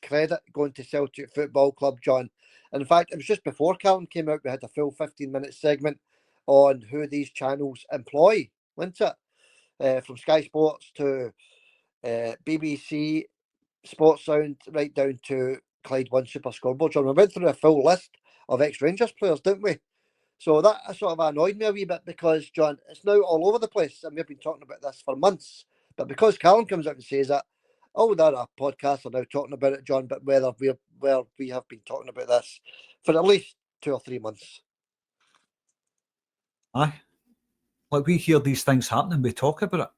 Speaker 2: credit going to Celtic Football Club, John. And in fact, it was just before Callum came out, we had a full 15-minute segment on who these channels employ, wasn't it? From Sky Sports to BBC, Sports Sound, right down to Clyde One Super Scoreboard, John. We went through a full list of ex-Rangers players, didn't we? So that sort of annoyed me a wee bit because, John, it's now all over the place. And we've been talking about this for months. But because Callum comes out and says that, all the other podcasts are now talking about it, John, but we have been talking about this for at least 2 or 3 months.
Speaker 3: Aye. Like, we hear these things happening, we talk about it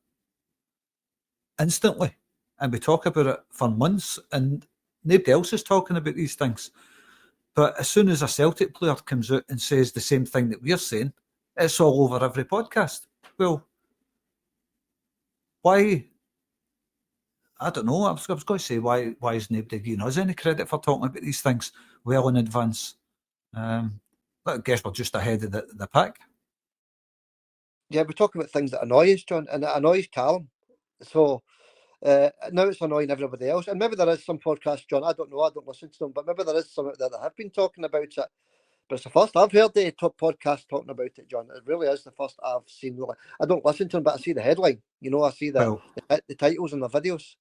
Speaker 3: instantly. And we talk about it for months, and nobody else is talking about these things. But as soon as a Celtic player comes out and says the same thing that we're saying, it's all over every podcast. Well, why? I don't know. I was going to say, why is nobody giving us any credit for talking about these things well in advance? I guess we're just ahead of the pack.
Speaker 2: Yeah, we're talking about things that annoy us, John, and it annoys Callum. So now it's annoying everybody else. And maybe there is some podcasts, John, I don't know, I don't listen to them, but maybe there is some out there that have been talking about it. But it's the first I've heard the top podcast talking about it, John. It really is the first I've seen. I don't listen to them, but I see the headline. I see the titles and the videos.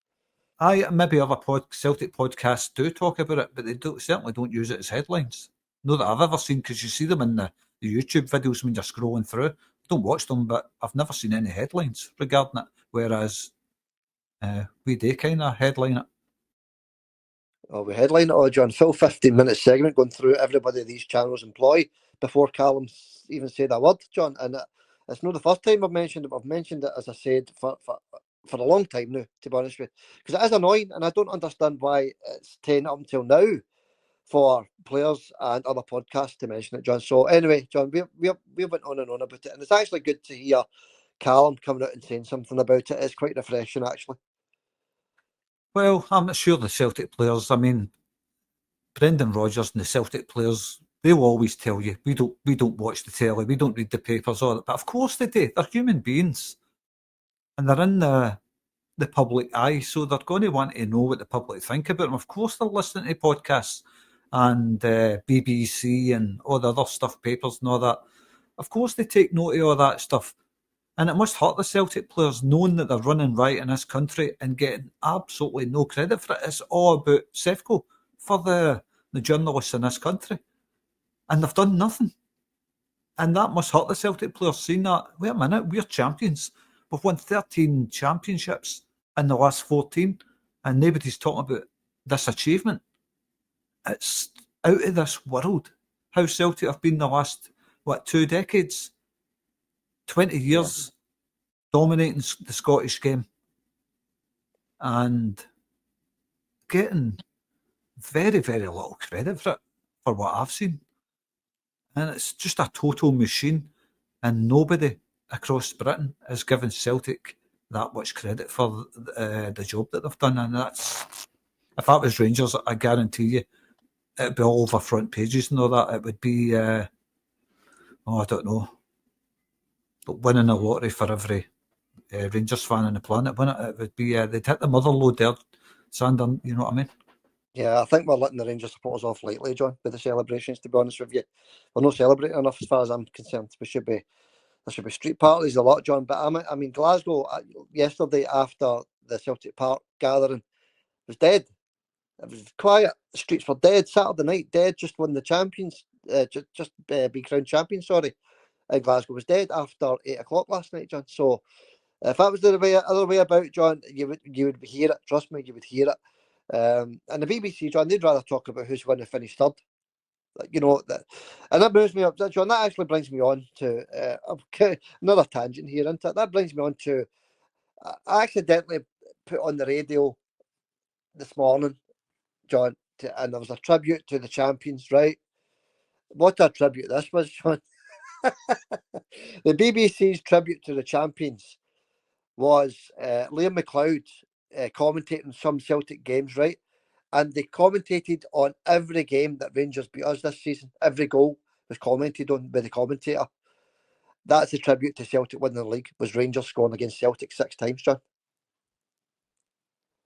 Speaker 3: Maybe other Celtic podcasts do talk about it, but they certainly don't use it as headlines. Not that I've ever seen, because you see them in the YouTube videos when you're scrolling through. I don't watch them, but I've never seen any headlines regarding it, whereas we do kind of headline it.
Speaker 2: Oh, we headline it, John. Full 15-minute segment going through everybody these channels employ before Callum even said a word, John. And it's not the first time I've mentioned it. I've mentioned it, as I said, for a long time now, to be honest with you. Because it is annoying, and I don't understand why it's 10 up until now for players and other podcasts to mention it, John. So anyway, John, we went on and on about it. And it's actually good to hear Callum coming out and saying something about it. It's quite refreshing, actually.
Speaker 3: Well, I'm not sure the Celtic players, I mean, Brendan Rodgers and the Celtic players, they'll always tell you, we don't watch the telly, we don't read the papers, all that. But of course they do. They're human beings. And they're in the public eye, so they're going to want to know what the public think about them. Of course they're listening to podcasts and BBC and all the other stuff, papers and all that. Of course they take note of all that stuff. And it must hurt the Celtic players knowing that they're running right in this country and getting absolutely no credit for it. It's all about Sefco for the journalists in this country. And they've done nothing. And that must hurt the Celtic players, seeing that, wait a minute, we're champions. We've won 13 championships in the last 14, and nobody's talking about this achievement. It's out of this world how Celtic have been the last, 2 decades? 20 years dominating the Scottish game and getting very, very little credit for it, for what I've seen. And it's just a total machine, and nobody across Britain is giving Celtic that much credit for the job that they've done. And that's, if that was Rangers, I guarantee you it'd be all over front pages and all that. It would be, I don't know, but winning a lottery for every Rangers fan on the planet, wouldn't it? It would be they'd hit the mother load there, Sander. You know what I mean?
Speaker 2: Yeah, I think we're letting the Rangers supporters off lightly, John, with the celebrations. To be honest with you, we're not celebrating enough as far as I'm concerned. There should be street parties a lot, John. But I mean, Glasgow yesterday after the Celtic Park gathering was dead. It was quiet. The streets were dead. Saturday night, dead. Just won the champions. Just be crowned champion. Sorry, Glasgow was dead after 8 o'clock last night, John. So if that was the other way about, John, you would hear it. Trust me, you would hear it. And the BBC, John, they'd rather talk about who's going to finish third. You know, and that moves me up, John. That actually brings me on to another tangent here, isn't it? That brings me on to I accidentally put on the radio this morning, John, and there was a tribute to the champions, right? What a tribute this was, John. The BBC's tribute to the champions was Liam McLeod commentating some Celtic games, right? And they commentated on every game that Rangers beat us this season. Every goal was commented on by the commentator. That's a tribute to Celtic winning the league, was Rangers scoring against Celtic 6 times, John.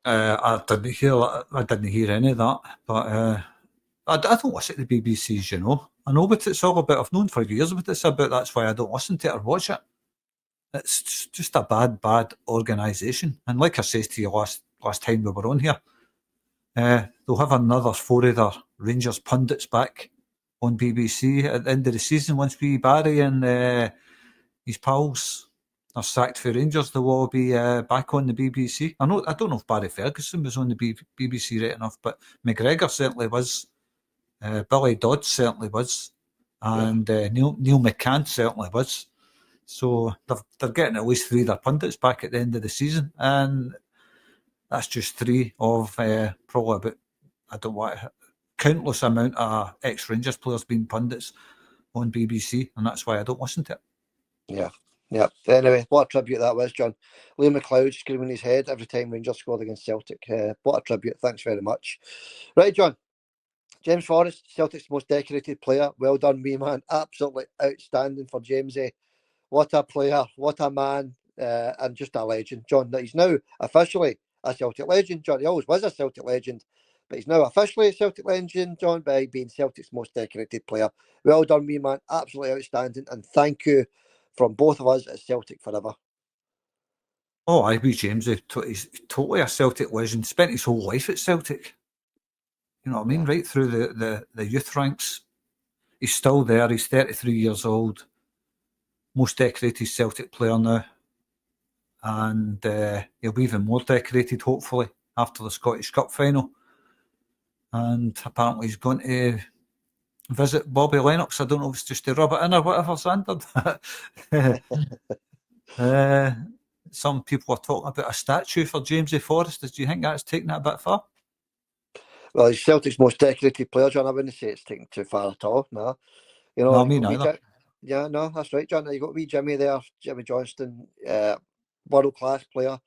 Speaker 3: I didn't hear any of that, but I don't listen to the BBC's, you know. I know what it's all about. I've known for years what it's about. That's why I don't listen to it or watch it. It's just a bad organisation. And like I said to you last time we were on here, they'll have another 4 of their Rangers pundits back on BBC at the end of the season once we Barry and his pals are sacked for Rangers. They'll all be back on the BBC. I don't know if Barry Ferguson was on the BBC right enough, but McGregor certainly was. Billy Dodd certainly was, and Neil McCann certainly was. So they're getting at least 3 of their pundits back at the end of the season, and that's just 3 of probably about countless amount of ex-Rangers players being pundits on BBC, and that's why I don't listen to it.
Speaker 2: Yeah. Anyway, what a tribute that was, John. Liam McLeod screaming his head every time Rangers scored against Celtic. What a tribute. Thanks very much. Right, John. James Forrest, Celtic's most decorated player. Well done, wee man. Absolutely outstanding for Jamesy. What a player, what a man, and just a legend, John. He's now officially a Celtic legend, John. He always was a Celtic legend, but he's now officially a Celtic legend, John, by being Celtic's most decorated player. Well done, wee man. Absolutely outstanding, and thank you from both of us at Celtic Forever.
Speaker 3: Oh, I be Jamesy. He's totally a Celtic legend. Spent his whole life at Celtic. You know what I mean? Right through the youth ranks. He's still there. He's 33 years old. Most decorated Celtic player now. And he'll be even more decorated, hopefully, after the Scottish Cup final. And apparently he's going to visit Bobby Lennox. I don't know if it's just to rub it in or whatever, Sander. Some people are talking about a statue for Jamesy Forrest. Do you think that's taking it a bit far?
Speaker 2: Well, he's Celtic's most decorated player, John. I wouldn't say it's taken too far at all. No, you know.
Speaker 3: No, me neither.
Speaker 2: Yeah, no, that's right, John. You got wee Jimmy there, Jimmy Johnston, world class player,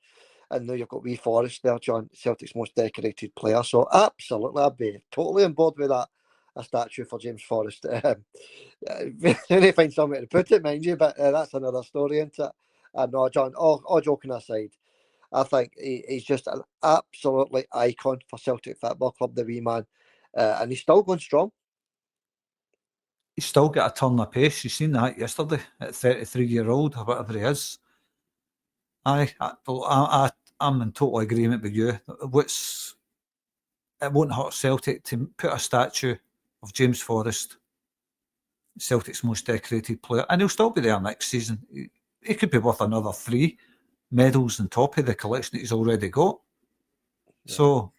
Speaker 2: and now you've got wee Forrest there, John, Celtic's most decorated player. So absolutely, I'd be totally on board with that. A statue for James Forrest. I need to find somewhere to put it, mind you, but that's another story, isn't it? No, John. All joking aside, I think he's just an absolutely icon for Celtic Football Club, the wee man, and he's still going strong.
Speaker 3: He's still got a turn of pace. You seen that yesterday at 33-year-old or whatever he is. I'm in total agreement with you. It won't hurt Celtic to put a statue of James Forrest, Celtic's most decorated player, and he'll still be there next season. He could be worth another 3 medals on top of the collection that he's already got. Yeah. So,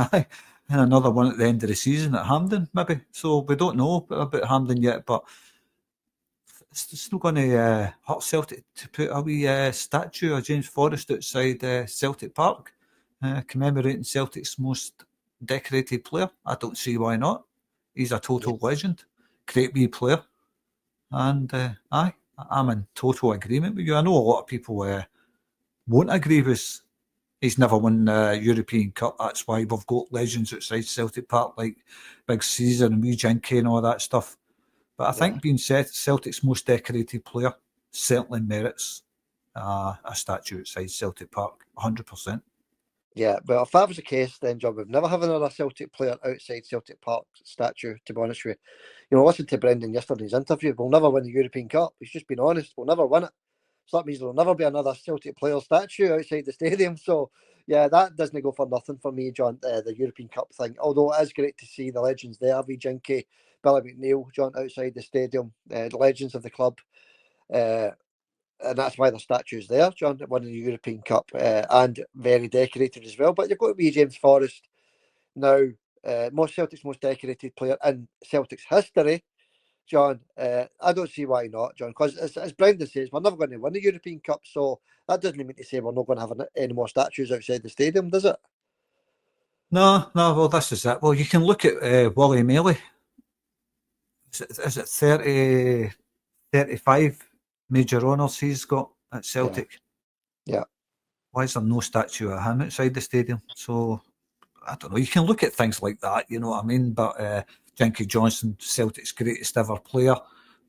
Speaker 3: and another one at the end of the season at Hampden, maybe. So we don't know about Hampden yet, but it's not going to hurt Celtic to put a wee statue of James Forrest outside Celtic Park, commemorating Celtic's most decorated player. I don't see why not. He's a total legend, great wee player, and I'm in total agreement with you. I know a lot of people won't agree with. He's never won the European Cup. That's why we've got legends outside Celtic Park like Big Caesar and wee Jinky and all that stuff. But I think being Celtic's most decorated player certainly merits a statue outside Celtic Park, 100%.
Speaker 2: Yeah, but if that was the case, then John, we'd never have another Celtic player outside Celtic Park statue, to be honest with you. Listen to Brendan yesterday's interview. We'll never win the European Cup. He's just been honest. We'll never win it. So that means there'll never be another Celtic player statue outside the stadium. So, yeah, that doesn't go for nothing for me, John, the European Cup thing. Although it is great to see the legends there, Jinky, Billy McNeil, John, outside the stadium, the legends of the club. And that's why the statue's there, John, winning the European Cup, and very decorated as well. But you've got to be James Forrest now, Celtic's most decorated player in Celtic's history, John. I don't see why not, John, because as Brendan says, we're never going to win the European Cup, so that doesn't mean to say we're not going to have any more statues outside the stadium, does it?
Speaker 3: No, well, this is it. Well, you can look at Willie Maley. Is it 30, 35 major honours he's got at Celtic?
Speaker 2: Yeah.
Speaker 3: Why is there no statue of him outside the stadium? So, I don't know. You can look at things like that, you know what I mean? But Jinky Johnson, Celtic's greatest ever player.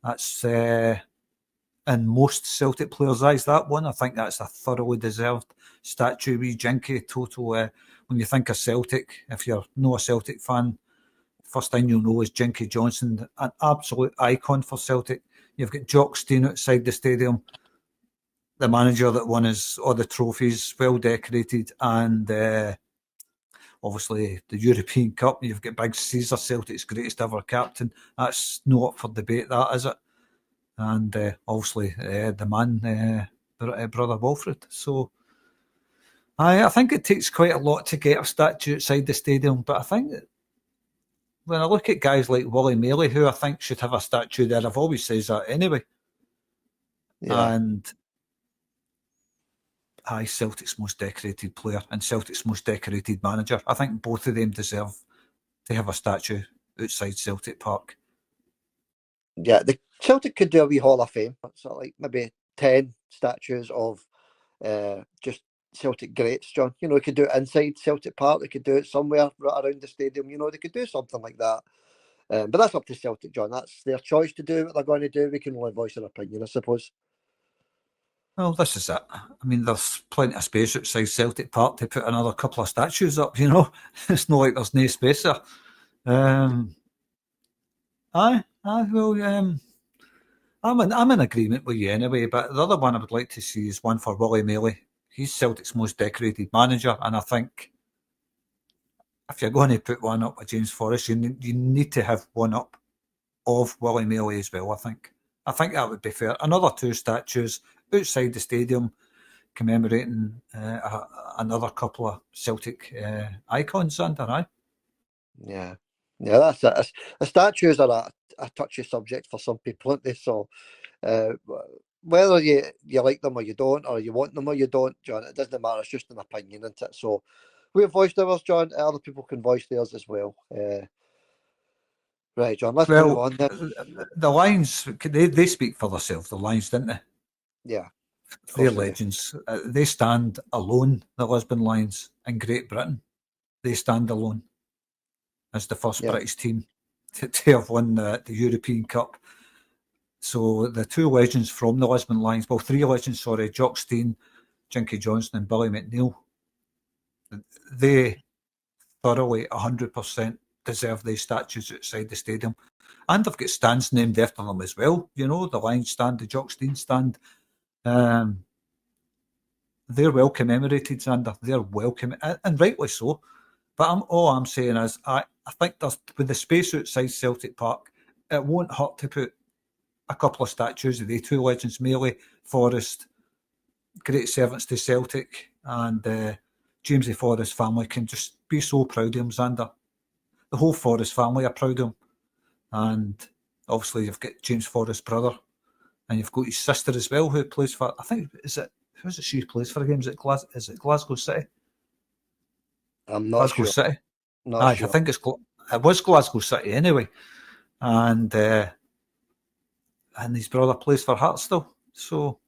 Speaker 3: That's in most Celtic players' eyes, that one. I think that's a thoroughly deserved statue. Wee Jinky, total. When you think of Celtic, if you're not a Celtic fan, first thing you'll know is Jinky Johnson, an absolute icon for Celtic. You've got Jock Stein outside the stadium, the manager that won all the trophies, well decorated, and obviously the European Cup. You've got Big Caesar, Celtic's greatest ever captain. That's not up for debate, that is it? And obviously the man, Brother Wilfred. So I think it takes quite a lot to get a statue outside the stadium, but I think that when I look at guys like Willie Maley, who I think should have a statue there, I've always says that anyway. Yeah. And Celtic's most decorated player and Celtic's most decorated manager. I think both of them deserve to have a statue outside Celtic Park.
Speaker 2: Yeah, the Celtic could do a wee Hall of Fame. So like maybe 10 statues of just Celtic greats, John. They could do it inside Celtic Park. They could do it somewhere right around the stadium. They could do something like that. But that's up to Celtic, John. That's their choice to do what they're going to do. We can only voice our opinion, I suppose.
Speaker 3: Well, this is it. I mean, there's plenty of space outside Celtic Park to put another couple of statues up, It's not like there's no space there. I'm in agreement with you anyway, but the other one I would like to see is one for Willie Maley. He's Celtic's most decorated manager, and I think if you're going to put one up with James Forrest, you need to have one up of Willie Maley as well, I think. I think that would be fair. Another 2 statues outside the stadium commemorating another couple of Celtic icons under, aye?
Speaker 2: Yeah, that's it. The statues are a touchy subject for some people, aren't they? So whether you like them or you don't, or you want them or you don't, John, it doesn't matter. It's just an opinion, isn't it? So we've voiced ours, John. Other people can voice theirs as well. Right, John, let's move on then.
Speaker 3: The Lions, they speak for themselves, the Lions, didn't they?
Speaker 2: Yeah.
Speaker 3: They're legends. They stand alone, the Lisbon Lions, in Great Britain. They stand alone as the first British team to have won the European Cup. So the 2 legends from the Lisbon Lions, 3 legends, sorry, Jock Stein, Jinky Johnson and Billy McNeil, they thoroughly 100% deserve these statues outside the stadium. And they've got stands named after them as well. The Lions stand, the Jock Stein stand. They're well commemorated, Xander. They're welcome, and rightly so. But all I'm saying is, I think there's, with the space outside Celtic Park, it won't hurt to put a couple of statues of the 2 legends, Maley, Forrest, great servants to Celtic, and Jamesy Forrest family can just be so proud of him, Xander. The whole Forrest family are proud of him. And obviously you've got James Forrest's brother, and you've got his sister as well, who plays for, I think, who is it she plays for again? Is it Glasgow City?
Speaker 2: I'm not
Speaker 3: Glasgow
Speaker 2: sure.
Speaker 3: City?
Speaker 2: Not sure.
Speaker 3: I think it was Glasgow City anyway. And his brother plays for Hearts still. So,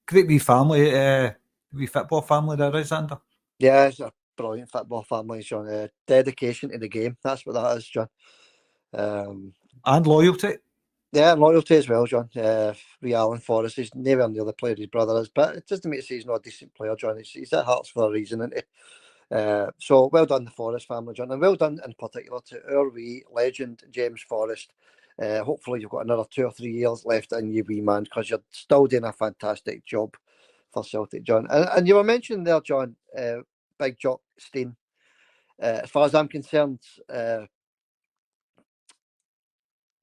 Speaker 3: great wee family, wee football family there is, Xander.
Speaker 2: Yeah, it's a brilliant football family, John. Dedication to the game, that's what that is, John.
Speaker 3: And loyalty.
Speaker 2: Yeah, and loyalty as well, John. Ray Allen Forrest, he's nowhere near the player his brother is, but it doesn't make it say he's not a decent player, John. He's at Hearts for a reason, isn't he? So well done, the Forrest family, John, and well done in particular to our wee legend, James Forrest. Hopefully, you've got another 2 or 3 years left in you, wee man, because you're still doing a fantastic job for Celtic, John. And you were mentioning there, John, Big Jock Stein. As far as I'm concerned,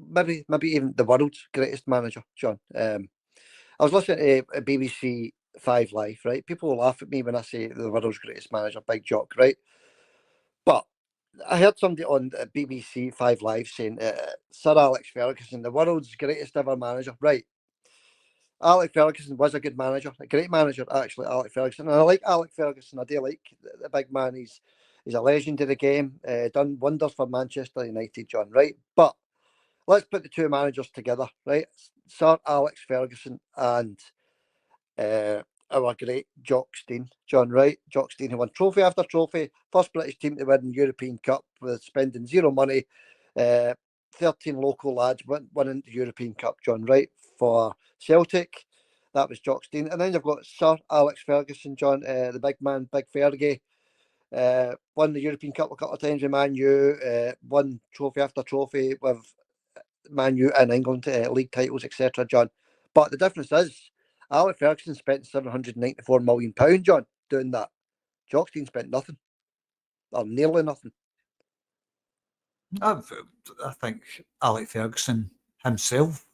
Speaker 2: maybe even the world's greatest manager, John. I was listening to BBC Five Live, right? People will laugh at me when I say the world's greatest manager, Big Jock, right? But I heard somebody on BBC Five Live saying Sir Alex Ferguson, the world's greatest ever manager, right? Alex Ferguson was a good manager, a great manager, actually, Alex Ferguson. And I like Alex Ferguson. I do like the big man. He's a legend of the game, done wonders for Manchester United, John, right? But let's put the two managers together, right? Sir Alex Ferguson and our great Jock Stein, John, right? Jock Stein, who won trophy after trophy, first British team to win the European Cup with spending zero money. 13 local lads winning the European Cup, John, right? For Celtic, that was Jock Stein. And then you've got Sir Alex Ferguson, John, the big man, Big Fergie. Won the European Cup a couple of times with Man U, won trophy after trophy with Man U in England, league titles, etc., John. But the difference is, Alex Ferguson spent £794 million, John, doing that. Jock Stein spent nothing, or nearly nothing.
Speaker 3: I think Alex Ferguson himself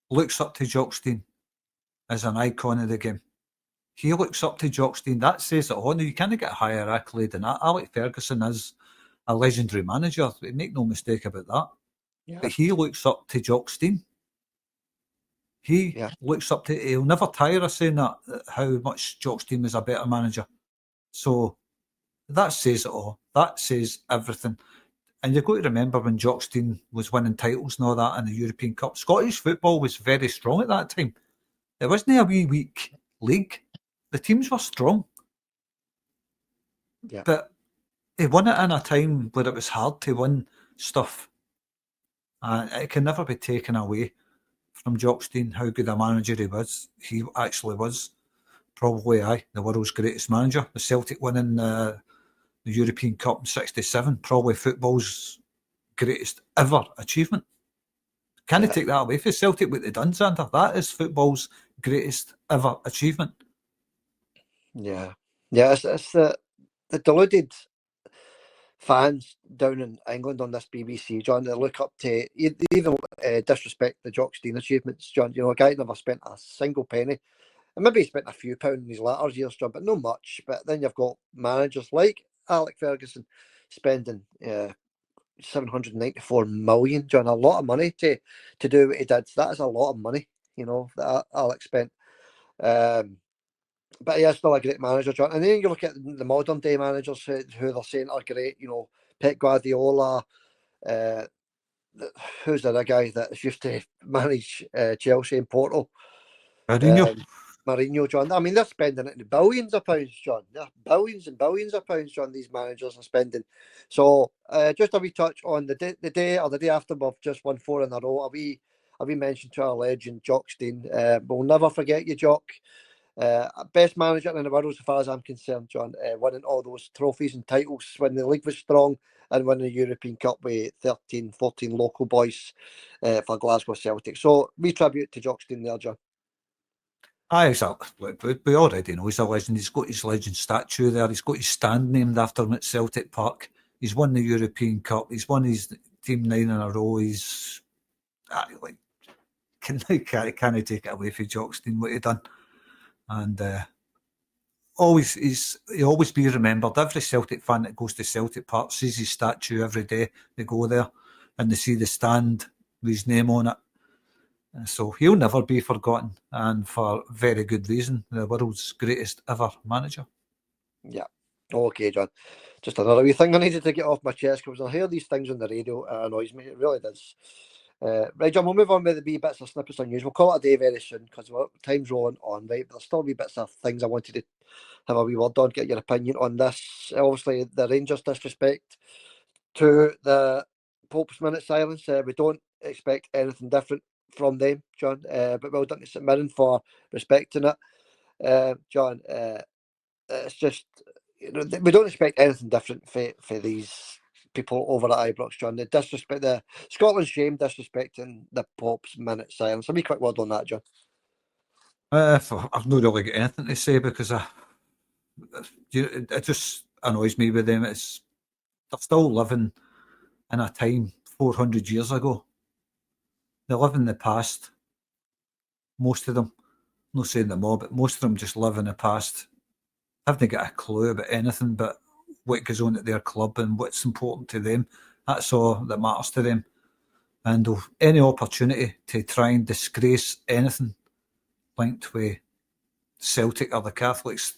Speaker 3: looks up to Jock Stein as an icon of the game. He looks up to Jock Stein. That says it all. Now, you can't get a higher accolade than that. Alex Ferguson is a legendary manager. Make no mistake about that.
Speaker 2: Yeah.
Speaker 3: But he looks up to Jock Stein. He looks up to. He'll never tire of saying that, how much Jock Stein was a better manager. So that says it all. That says everything. And you've got to remember when Jock Stein was winning titles and all that in the European Cup, Scottish football was very strong at that time. It wasn't a wee weak league. The teams were strong.
Speaker 2: Yeah.
Speaker 3: But he won it in a time where it was hard to win stuff. And it can never be taken away from Jock Stein how good a manager he was. He actually was probably the world's greatest manager. The Celtic winning the European Cup in '67, probably football's greatest ever achievement. Can you take that away from Celtic, what they done, Xander? That is football's greatest ever achievement.
Speaker 2: Yeah. It's the deluded fans down in England on this BBC, John, they look up to, they even disrespect the Jock Stein achievements, John. You know, a guy never spent a single penny. And maybe he spent a few pounds in his latter years, John, but not much. But then you've got managers like Alex Ferguson spending 794 million, John, a lot of money to do what he did. So that is a lot of money, you know, that Alex spent. But he is still a great manager, John. And then you look at the modern day managers who they're saying are great, you know, Pep Guardiola, who's the other guy that used to manage Chelsea and Porto? Mourinho, John. I mean, they're spending it in billions of pounds, John. They're billions and billions of pounds, John, these managers are spending. So just a wee touch on the day or the day after we've just won 4 in a row, a wee mention to our legend, Jock Stein. We'll never forget you, Jock. Best manager in the world as far as I'm concerned, John, winning all those trophies and titles when the league was strong and winning the European Cup with 14 local boys for Glasgow Celtic. So we tribute to Jock Stein there, John.
Speaker 3: Aye, exactly. We already know he's a legend. He's got his legend statue there. He's got his stand named after him at Celtic Park. He's won the European Cup. He's won his team 9 in a row. He's can't take it away from Jock Stein what he done. And he'll always be remembered. Every Celtic fan that goes to Celtic Park sees his statue every day. They go there and they see the stand with his name on it. So he'll never be forgotten, and for very good reason. The world's greatest ever manager.
Speaker 2: Yeah. Okay, John. Just another wee thing I needed to get off my chest, because I hear these things on the radio. It annoys me. It really does. Right, John, we'll move on with the wee bits of snippets on news. We'll call it a day very soon, because time's rolling on, right? But there's still wee bits of things I wanted to have a wee word on, get your opinion on this. Obviously, the Rangers disrespect to the Pope's minute silence. We don't expect anything different from them, John. But well done to St Mirren for respecting it, John. It's just, we don't expect anything different for these people over at Ibrox, John. They disrespect the Scotland's shame, disrespecting the Pop's minute silence. A wee quick word on that, John.
Speaker 3: I've not really got anything to say because it just annoys me with them. They're still living in a time 400 years ago. They live in the past. Most of them, I'm not saying them all, but most of them just live in the past. Haven't got a clue about anything but what goes on at their club and what's important to them. That's all that matters to them. And any opportunity to try and disgrace anything linked with Celtic or the Catholics,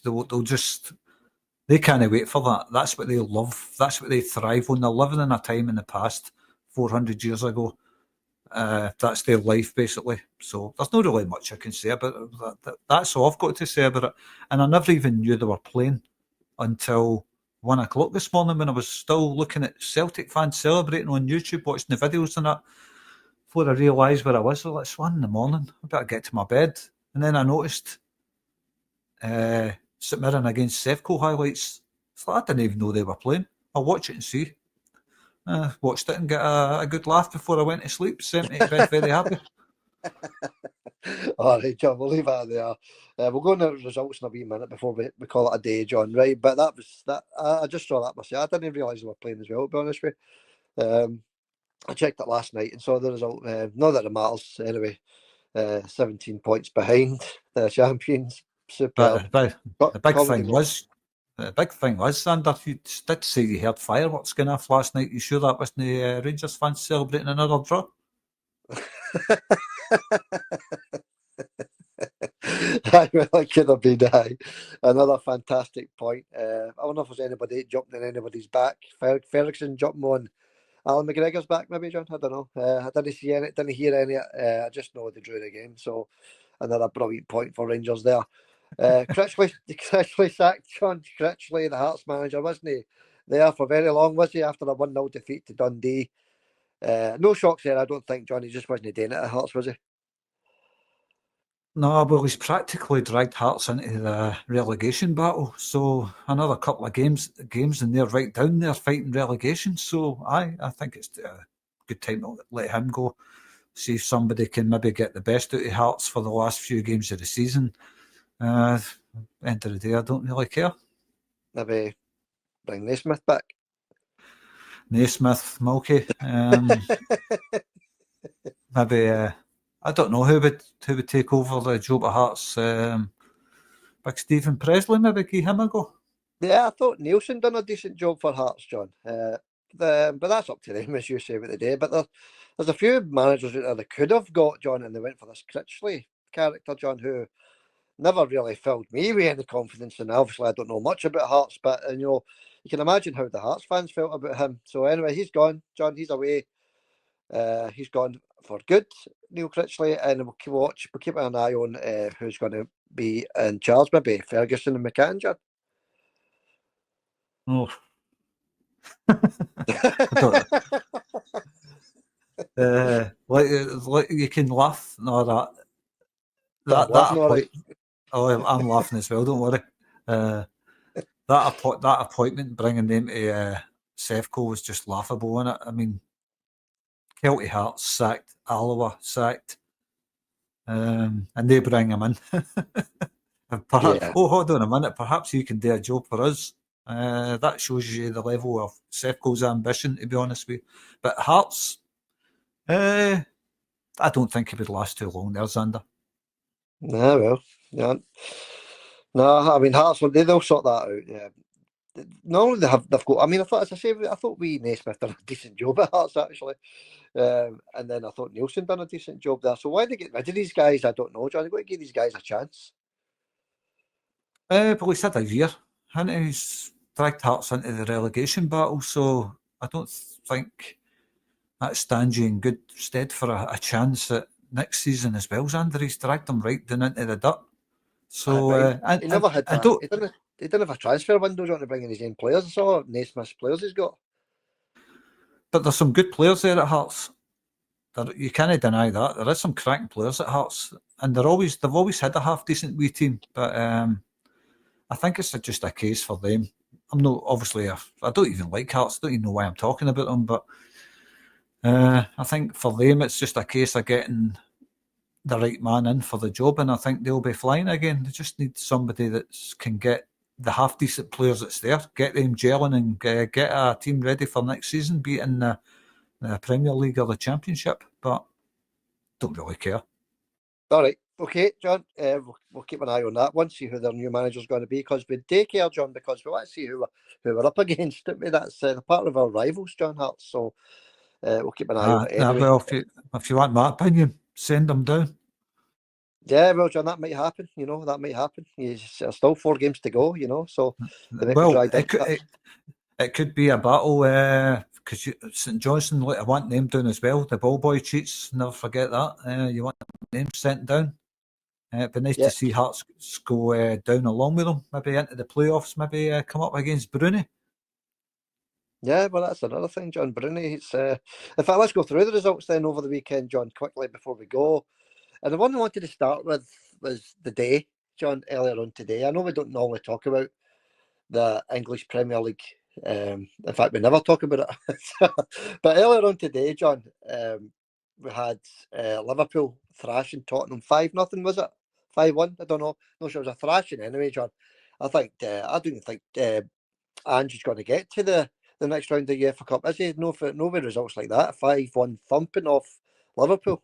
Speaker 3: they can't wait for that. That's what they love. That's what they thrive on. They're living in a time in the past, 400 years ago. That's their life, basically. So there's not really much I can say about it. That's all I've got to say about it. And I never even knew they were playing until 1 o'clock this morning when I was still looking at Celtic fans celebrating on YouTube, watching the videos and that, before I realised where I was. Well, it's 1 in the morning. I better get to my bed. And then I noticed St Mirren against Sevco highlights. So I didn't even know they were playing. I'll watch it and see. Watched it and got a good laugh before I went to sleep. Sent me to bed very happy.
Speaker 2: All right, John, we'll leave that there. We'll go into the results in a wee minute before we call it a day, John, right? But that was that. I just saw that myself. I didn't even realise they were playing as well, to be honest with you. I checked it last night and saw the result. Not that it matters anyway. 17 points behind the champions. Superb.
Speaker 3: But the big thing was, Sander, you did say you heard fireworks going off last night. You sure that wasn't the Rangers fans celebrating another draw?
Speaker 2: I really could have been another fantastic point. I don't know if there's anybody jumping in anybody's back. Ferguson jumping on Alan McGregor's back, maybe, John. I don't know. I didn't see any, didn't hear any. I just know they drew the game. So another brilliant point for Rangers there. Critchley sacked John Critchley, the Hearts manager, wasn't he? There for very long, was he? After a 1-0 defeat to Dundee. No shocks there, I don't think, John. He just wasn't doing it at Hearts, was he?
Speaker 3: No, well, he's practically dragged Hearts into the relegation battle. So another couple of games, and they're right down there fighting relegation. So I think it's a good time to let him go. See if somebody can maybe get the best out of Hearts for the last few games of the season. End of the day, I don't really care.
Speaker 2: Maybe bring Naismith back.
Speaker 3: Naismith, Mulkey. Maybe. I don't know who would take over the job at Hearts. Big Stephen Presley, maybe give him a go.
Speaker 2: Yeah, I thought Nielsen done a decent job for Hearts, John. But that's up to them, as you say, with the day. But there's a few managers out there that could have got, John, and they went for this Critchley character, John, who never really filled me with any confidence. And obviously, I don't know much about Hearts, but you can imagine how the Hearts fans felt about him. So anyway, he's gone, John. He's away. He's gone for good, Neil Critchley, and we'll keep an eye on who's going to be in charge. Maybe Ferguson and McCann, John.
Speaker 3: Oh. Like you can laugh. No, I'm laughing as well. Don't worry. That appointment, bringing them to Sevco, was just laughable, wasn't it? I mean, Celtic Hearts sacked, Alloa sacked, and they bring him in. Perhaps, Oh, hold on a minute. Perhaps you can do a job for us. That shows you the level of Sevco's ambition, to be honest with you. But Hearts, I don't think it would last too long there, Xander.
Speaker 2: No, well, yeah. No, I mean Hearts, they'll sort that out. Yeah. Normally they've got. I mean, I thought we Naismith done a decent job at Hearts actually, and then I thought Nielsen done a decent job there. So why they get rid of these guys? I don't know, John. They've got to give these guys a chance.
Speaker 3: But he's had a year, hasn't he? He's dragged Hearts into the relegation battle, so I don't think that stands you in good stead for a chance at next season as well, Xander. He's dragged them right down into the dirt. So
Speaker 2: he never had that. He didn't have a transfer window, John, to bring in his own players. I saw Naismith's players he's got.
Speaker 3: But there's some good players there at Hearts. you can't deny that there is some cracking players at Hearts, and they've always had a half decent wee team. But I think it's just a case for them. I'm not obviously I don't even like Hearts. I don't even know why I'm talking about them. But I think for them it's just a case of getting the right man in for the job, and I think they'll be flying again. They just need somebody that can get the half decent players that's there, get them gelling, and get a team ready for next season, be it in the Premier League or the Championship. But don't really care.
Speaker 2: All right, okay, John. We'll keep an eye on that one, see who their new manager's going to be, because we do care, John, because we want to see who we're up against. That's the part of our rivals, John Hearts. So we'll keep an eye on it anyway.
Speaker 3: Well, if you want my opinion, send them down.
Speaker 2: Yeah, well, John, that might happen. That might happen. There's still 4 games to go. So
Speaker 3: well, it could be a battle because St Johnstone, I want them down as well. The ball boy cheats, never forget that. You want them sent down. It'd be nice to see Hearts go down along with them, maybe into the playoffs, maybe come up against Brunei.
Speaker 2: Yeah, well, that's another thing, John. Brunei. In fact, let's go through the results then over the weekend, John, quickly before we go. And the one I wanted to start with was the day, John, earlier on today. I know we don't normally talk about the English Premier League. In fact, we never talk about it. But earlier on today, John, we had Liverpool thrashing Tottenham 5-0, was it? 5-1? I don't know. No, sure, it was a thrashing anyway, John. I don't think Ange's going to get to the next round of the UEFA Cup, is he? No results like that. 5-1 thumping off Liverpool.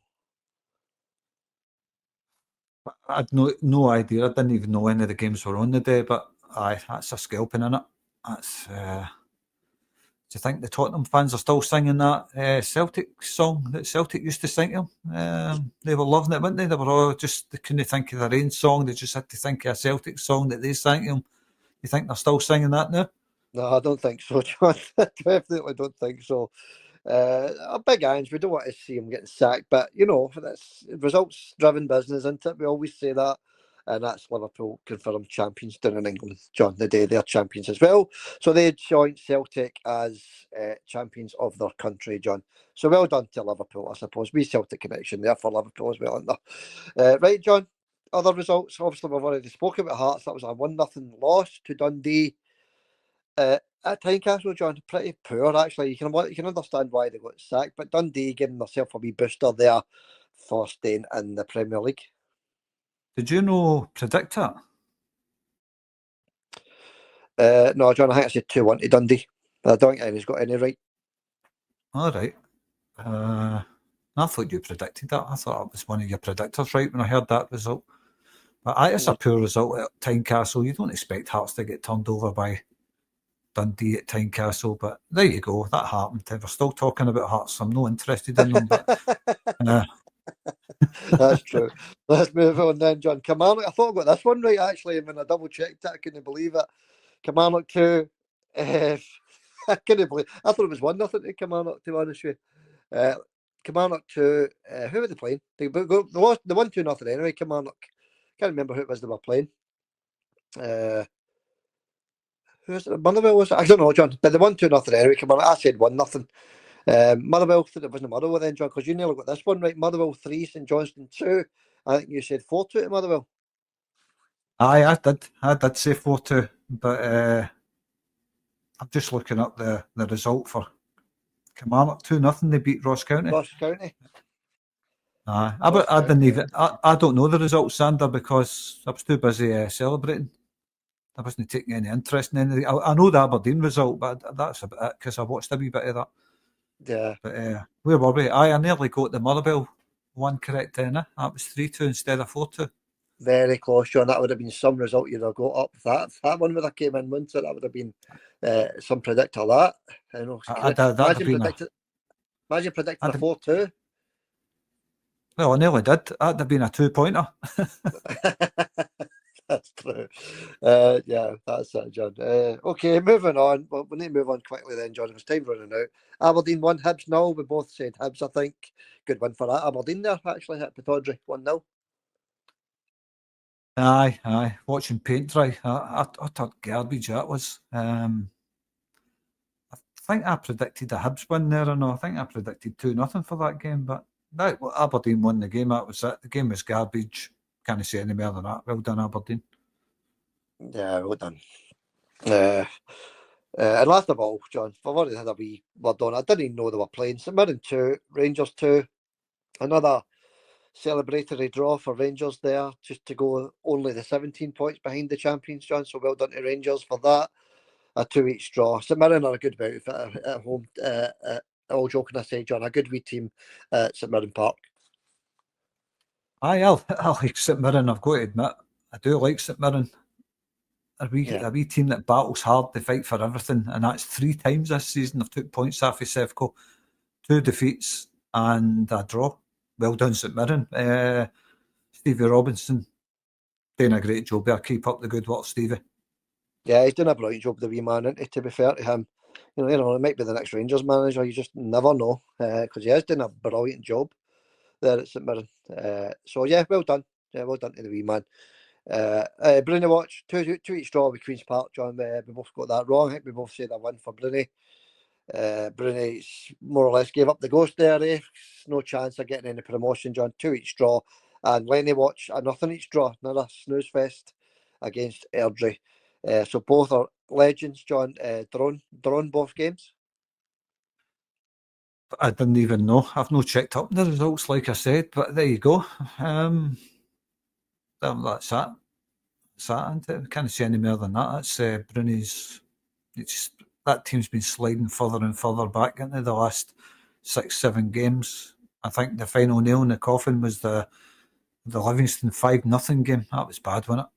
Speaker 3: I had no idea. I didn't even know any of the games were on the day, but that's a scalping in it. That's. Do you think the Tottenham fans are still singing that Celtic song that Celtic used to sing to them? They were loving it, weren't they? They were all they couldn't think of their own song. They just had to think of a Celtic song that they sang to them. You think they're still singing that now?
Speaker 2: No, I don't think so, John. Definitely don't think so. A big Ange, we don't want to see him getting sacked, but that's results-driven business, isn't it? We always say that, and that's Liverpool confirmed champions down in England, John. The day they're champions as well, so they joined Celtic as champions of their country, John. So well done to Liverpool, I suppose. We Celtic connection there for Liverpool as well, isn't there? Right, John. Other results, obviously, we've already spoken about Hearts. That was a 1-0 loss to Dundee. At Tynecastle, John, pretty poor actually. You can understand why they got sacked, but Dundee giving themselves a wee booster there for staying in the Premier League.
Speaker 3: Did you predict that?
Speaker 2: No, John, I think I said 2-1 to Dundee. I don't think he's got any right.
Speaker 3: All right. I thought you predicted that. I thought it was one of your predictors, right, when I heard that result. But it's a poor result at Tynecastle. You don't expect Hearts to get turned over by Dundee at Tynecastle, but there you go. That happened. We're still talking about Hearts. I'm not interested in them, but
Speaker 2: that's true. Let's move on then, John. Kilmarnock. I thought I got this one right actually, and when I double checked it, I couldn't believe it. Kilmarnock 2. I couldn't believe. I thought it was 1-0 to Kilmarnock, to be honest with you. Kilmarnock 2. Who were they playing? They won 2-0 anyway. Kilmarnock. Can't remember who it was they were playing. Who was it? Motherwell, was it? I don't know, John. But they won 2-0 anyway. I said 1-0. Motherwell, thought it wasn't Motherwell then, John, because you nearly got this one right. Motherwell 3, St Johnstone 2. I think you said 4-2 to Motherwell.
Speaker 3: Aye, I did say 4-2, but I'm just looking up the result for Kilmarnock. 2-0. They beat Ross County.
Speaker 2: Ross County.
Speaker 3: Aye, I didn't even. I don't know the result, Sander, because I was too busy celebrating. I wasn't taking any interest in anything. I know the Aberdeen result, but that's about it because I watched a wee bit of that.
Speaker 2: Yeah.
Speaker 3: But where were we? I nearly got the Motherwell one correct then. That was 3-2 instead of 4-2.
Speaker 2: Very close, John. That would have been some result you'd have got up. That one would have came in, wouldn't it? That would have been some predictor that. I know. Imagine predicting a 4-2.
Speaker 3: Well, I nearly did. That'd have been a 2-pointer.
Speaker 2: That's true. Yeah, that's it, John. Okay, moving on. Well, we need to move on quickly then, John. It's time running out. Aberdeen 1, Hibs 0. We both said Hibs, I think. Good win for that. Aberdeen there, actually, hit Pittodrie 1-0.
Speaker 3: Aye. Watching paint dry. I thought garbage that was. I think I predicted a Hibs win there or no. I think I predicted 2-0 for that game, but Right, well, Aberdeen won the game. That was it. The game was garbage. Can't say any more than that. Well done, Aberdeen.
Speaker 2: Yeah, well done. And last of all, John, I've already had a wee word on. I didn't even know they were playing. St Mirren 2, Rangers 2. Another celebratory draw for Rangers there, just to go only the 17 points behind the champions, John. So well done to Rangers for that. A 2-each draw. St Mirren are a good outfit at home. All joking aside, John, a good wee team at St Mirren Park.
Speaker 3: Aye, I like St Mirren, I've got to admit. I do like St Mirren. A wee team that battles hard, they fight for everything, and that's 3 times this season they've took points off of Sevco. 2 defeats and a draw. Well done, St Mirren. Stevie Robinson doing a great job there. Keep up the good work, Stevie.
Speaker 2: Yeah, he's doing a brilliant job, the wee man, isn't he, to be fair to him. You know, it might be the next Rangers manager, you just never know, because he is doing a brilliant job there at St Mirren. So yeah, well done. Yeah, well done to the wee man. Brunei watch, 2-each draw with Queen's Park, John. We both got that wrong. I think we both said a win for Brunei. Brunei's more or less gave up the ghost there, eh? No chance of getting any promotion, John. 2-each draw. And Lenny watch, a nothing each draw, another snooze fest against Airdrie. So both are legends, John. Drawn both games.
Speaker 3: I didn't even know. I've not checked up the results, like I said, but there you go. That's that. I can't say any more than that. That's Brunei's. That team's been sliding further and further back into the last 6-7 games. I think the final nail in the coffin was the Livingston 5-0 game. That was bad, wasn't it?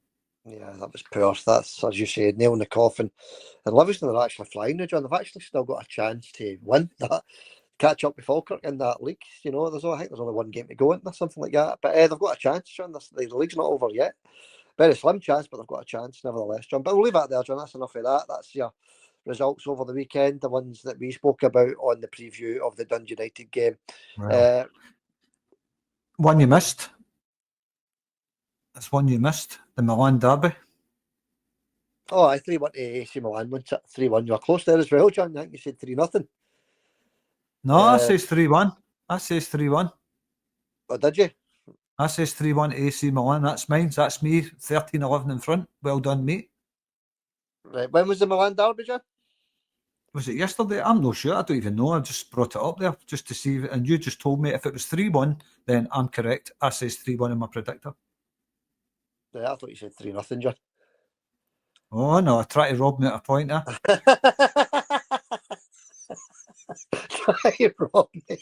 Speaker 2: Yeah, that was poor. That's, as you say, nail in the coffin. And Livingston are actually flying now, John. They've actually still got a chance to win that, catch up with Falkirk in that league. You know, I think there's only one game to go in there, something like that. But they've got a chance, John. The league's not over yet. Very slim chance, but they've got a chance nevertheless, John. But we'll leave that there, John. That's enough of that. That's your results over the weekend, the ones that we spoke about on the preview of the Dundee United game.
Speaker 3: Well, one you missed. That's one you missed. The Milan derby.
Speaker 2: Oh, I 3-1 to AC Milan. 3-1. You were close there as well, John. I think you said 3-0.
Speaker 3: No, I says 3-1. I says 3-1.
Speaker 2: Oh, did you?
Speaker 3: I says 3-1 to AC Milan. That's mine. That's me. 13-11 in front. Well done, mate.
Speaker 2: Right. When was the Milan derby, John?
Speaker 3: Was it yesterday? I'm not sure. I don't even know. I just brought it up there just to see. And you just told me if it was 3-1, then I'm correct. I says 3-1 in my predictor.
Speaker 2: Yeah, I thought you said 3-0, John.
Speaker 3: Oh, no. Try to rob me at a point there.
Speaker 2: Try to rob me.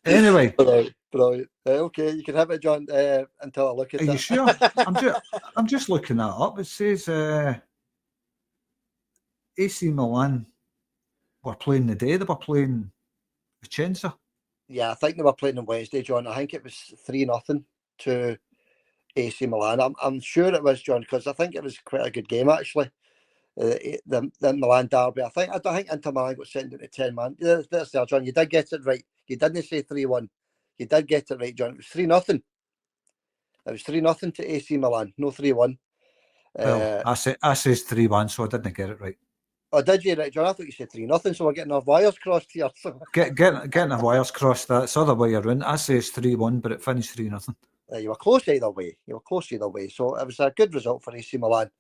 Speaker 3: Anyway.
Speaker 2: Brilliant. Okay, you can have it, John, until I look at it.
Speaker 3: Are you sure? I'm just looking that up. It says AC Milan were playing the day. They were playing Vicenza.
Speaker 2: Yeah, I think they were playing on Wednesday, John. I think it was 3-0 to AC Milan. I'm sure it was, John, because I think it was quite a good game, actually. The Milan derby. I don't think Inter Milan got sent into 10 man. There's there, John. You did get it right. You didn't say 3-1. You did get it right, John. It was 3-0. It was 3-0 to AC Milan, no 3-1.
Speaker 3: Well, I says 3-1, so I didn't get it right.
Speaker 2: Oh, did you, right, John? I thought you said 3-0, so we're getting our wires crossed here. So.
Speaker 3: Getting our wires crossed. That's the other way around. I says 3-1, but it finished 3-0.
Speaker 2: You were close either way. So it was a good result for AC Milan.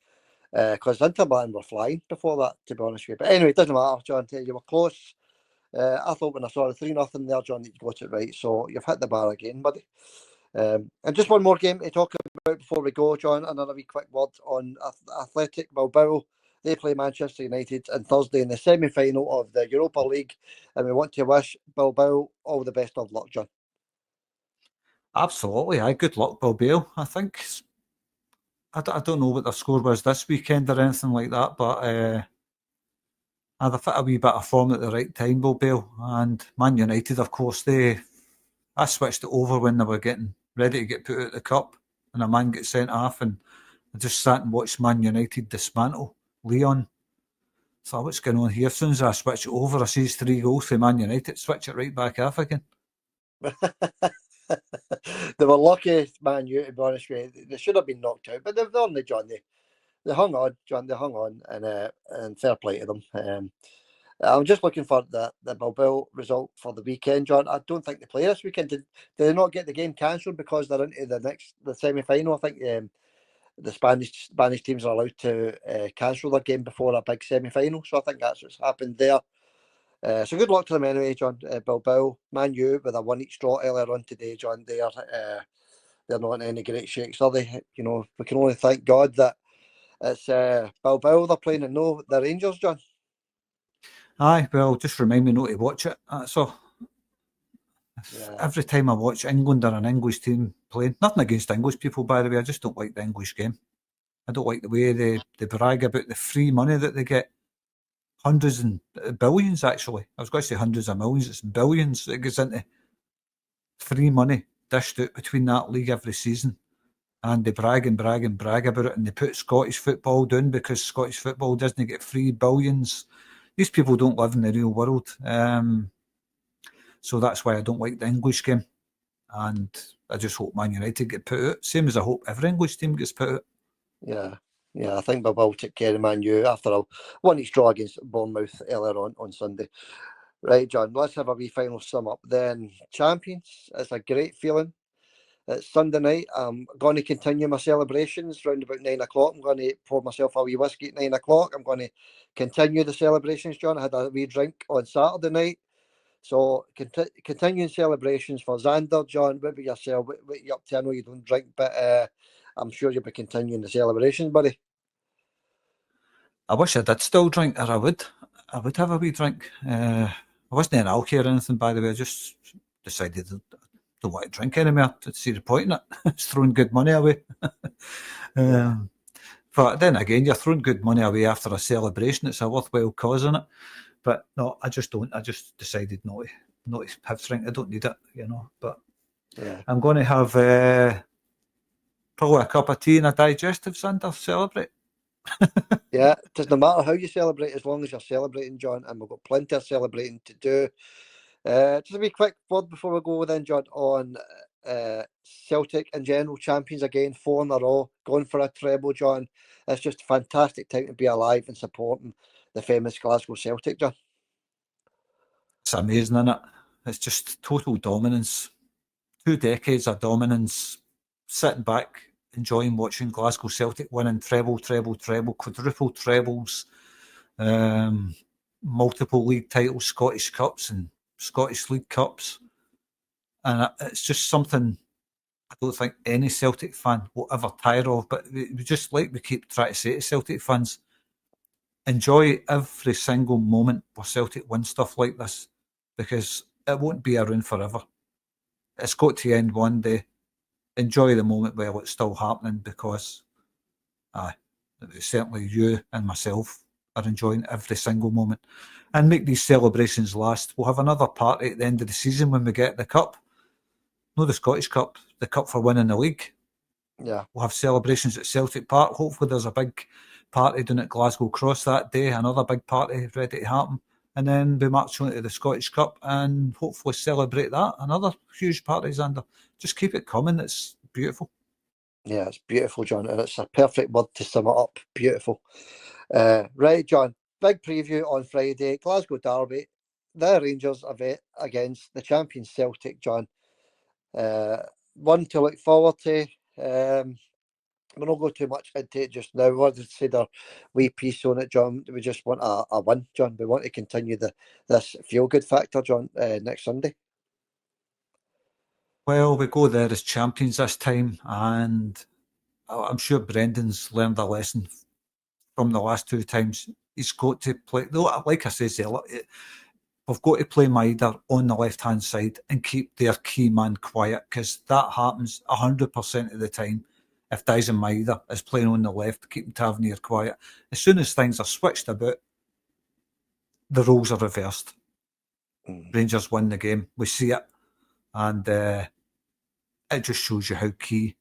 Speaker 2: Because Inter Milan were flying before that, to be honest with you. But anyway, it doesn't matter, John. You were close. I thought when I saw the 3-0 there, John, that you got it right. So you've hit the bar again, buddy. And just one more game to talk about before we go, John. Another wee quick word on Athletic Bilbao. They play Manchester United on Thursday in the semi-final of the Europa League. And we want to wish Bilbao all the best of luck, John.
Speaker 3: Absolutely. Aye, good luck, Bilbao. I think... I don't know what their score was this weekend or anything like that, but they've hit a wee bit of form at the right time, Bilbao. And Man United, of course, I switched it over when they were getting ready to get put out the cup, and a man gets sent off, and I just sat and watched Man United dismantle Leon. So what's going on here? As soon as I switch it over, I see 3 goals for Man United, switch it right back off again.
Speaker 2: They were lucky, Man U, to be honest with you. They should have been knocked out, but they've done the John. They hung on, John. They hung on, and fair play to them. I'm just looking for the Bilbao result for the weekend, John. I don't think they play this weekend. Did they not get the game cancelled because they're into the semi-final? I think the Spanish teams are allowed to cancel their game before a big semi-final. So I think that's what's happened there. So good luck to them anyway, John. Bilbao, Man U with a one each draw earlier on today, John. They're not in any great shakes, are they? You know, we can only thank God that it's Bilbao they're playing and no the Rangers, John.
Speaker 3: Aye, well, just remind me not to watch it. That's all.
Speaker 2: Yeah.
Speaker 3: Every time I watch England or an English team playing, nothing against English people, by the way, I just don't like the English game. I don't like the way they brag about the free money that they get. Hundreds and billions, actually. I was going to say hundreds of millions. It's billions that goes into free money dished out between that league every season. And they brag and brag and brag about it, and they put Scottish football down because Scottish football doesn't get free billions. These people don't live in the real world. So that's why I don't like the English game. And I just hope Man United get put out. Same as I hope every English team gets put out.
Speaker 2: Yeah, I think we will take care of Man U after a one each draw against Bournemouth earlier on Sunday. Right, John, let's have a wee final sum up then. Champions, it's a great feeling. It's Sunday night. I'm going to continue my celebrations round about 9 o'clock. I'm going to pour myself a wee whiskey at 9 o'clock. I'm going to continue the celebrations, John. I had a wee drink on Saturday night. So continuing celebrations for Xander, John. What about yourself? What you up to? I know you don't drink, but I'm sure you'll be continuing the celebrations, buddy.
Speaker 3: I wish I did still drink, or I would have a wee drink. I wasn't in alcohol or anything, by the way. I just decided I don't want to drink anymore. To see the point in it. It's throwing good money away. But then again, you're throwing good money away after a celebration. It's a worthwhile cause, isn't it? But no, I just don't. I just decided not to have drink. I don't need it, you know. But I'm going to have probably a cup of tea and a digestive Xander celebrate.
Speaker 2: Yeah, it doesn't matter how you celebrate as long as you're celebrating, John, and we've got plenty of celebrating to do. Just a wee quick word before we go then, John, on Celtic in general, champions again, 4 in a row, going for a treble, John. It's just a fantastic time to be alive and supporting the famous Glasgow Celtic, John.
Speaker 3: It's amazing, isn't it? It's just total dominance. 2 decades of dominance, sitting back, enjoying watching Glasgow Celtic winning treble, quadruple trebles, multiple league titles, Scottish Cups and Scottish League Cups. And it's just something I don't think any Celtic fan will ever tire of. But we just, like we keep trying to say to Celtic fans, enjoy every single moment where Celtic win stuff like this, because it won't be around forever. It's got to end one day. Enjoy the moment while it's still happening, because certainly you and myself are enjoying every single moment. And make these celebrations last. We'll have another party at the end of the season when we get the cup. No, the Scottish Cup, the cup for winning the league.
Speaker 2: Yeah.
Speaker 3: We'll have celebrations at Celtic Park. Hopefully there's a big party down at Glasgow Cross that day, another big party ready to happen. And then we march on to the Scottish Cup and hopefully celebrate that. Another huge party, Xander. Just keep it coming. It's beautiful.
Speaker 2: Yeah, it's beautiful, John. And it's a perfect word to sum it up. Beautiful. Right, John. Big preview on Friday. Glasgow Derby. The Rangers event against the champion Celtic, John. One to look forward to. We'll not go too much into it just now. We wanted to say their wee piece on it, John. We just want a win, John. We want to continue this feel-good factor, John, next Sunday.
Speaker 3: Well, we go there as champions this time, and I'm sure Brendan's learned a lesson from the last 2 times. He's got to play, though, like I said, we've got to play Maida on the left-hand side and keep their key man quiet, because that happens 100% of the time. If Dyson Maida is playing on the left, keeping Tavernier quiet. As soon as things are switched about, the roles are reversed. Rangers win the game. We see it. And it just shows you how key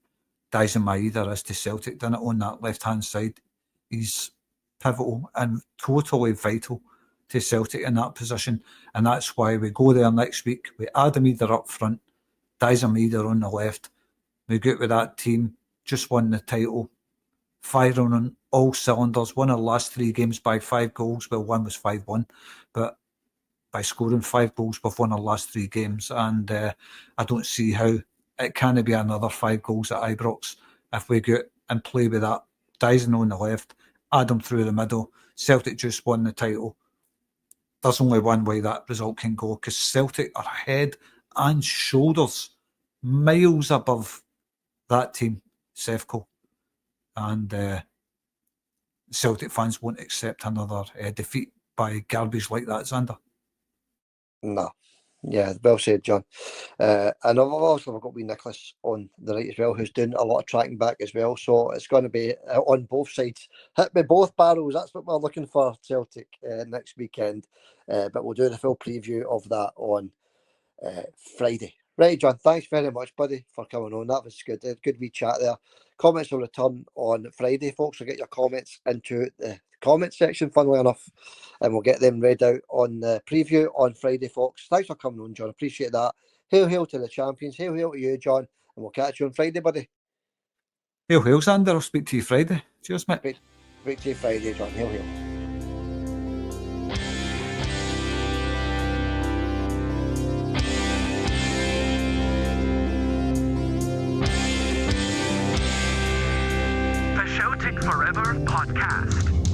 Speaker 3: Dyson Maida is to Celtic, doesn't it, on that left-hand side. He's pivotal and totally vital to Celtic in that position. And that's why we go there next week. We add him either up front, Dyson Maida on the left. We go out with that team, just won the title, firing on all cylinders. Won our last 3 games by 5 goals. Well, one was 5-1, but by scoring 5 goals, we've won our last 3 games, and I don't see how it can be another 5 goals at Ibrox if we go and play with that Dyson on the left, Adam through the middle. Celtic just won the title. There's only one way that result can go, because Celtic are head and shoulders miles above that team, Sevco, and Celtic fans won't accept another defeat by garbage like that, Xander.
Speaker 2: No. Yeah, well said, John. And I've also got wee Nicholas on the right as well, who's doing a lot of tracking back as well. So it's going to be on both sides. Hit me both barrels. That's what we're looking for, Celtic, next weekend. But we'll do the full preview of that on Friday. Right, John, thanks very much, buddy, for coming on. That was good. Good wee chat there. Comments will return on Friday, folks. So get your comments into the comment section, funnily enough, and we'll get them read out on the preview on Friday, folks. Thanks for coming on, John. Appreciate that. Hail to the champions. Hail to you, John. And we'll catch you on Friday, buddy.
Speaker 3: Hail, Xander. I'll speak to you Friday. Cheers, mate.
Speaker 2: Speak to you Friday, John. Hail.
Speaker 1: Celtic Forever podcast.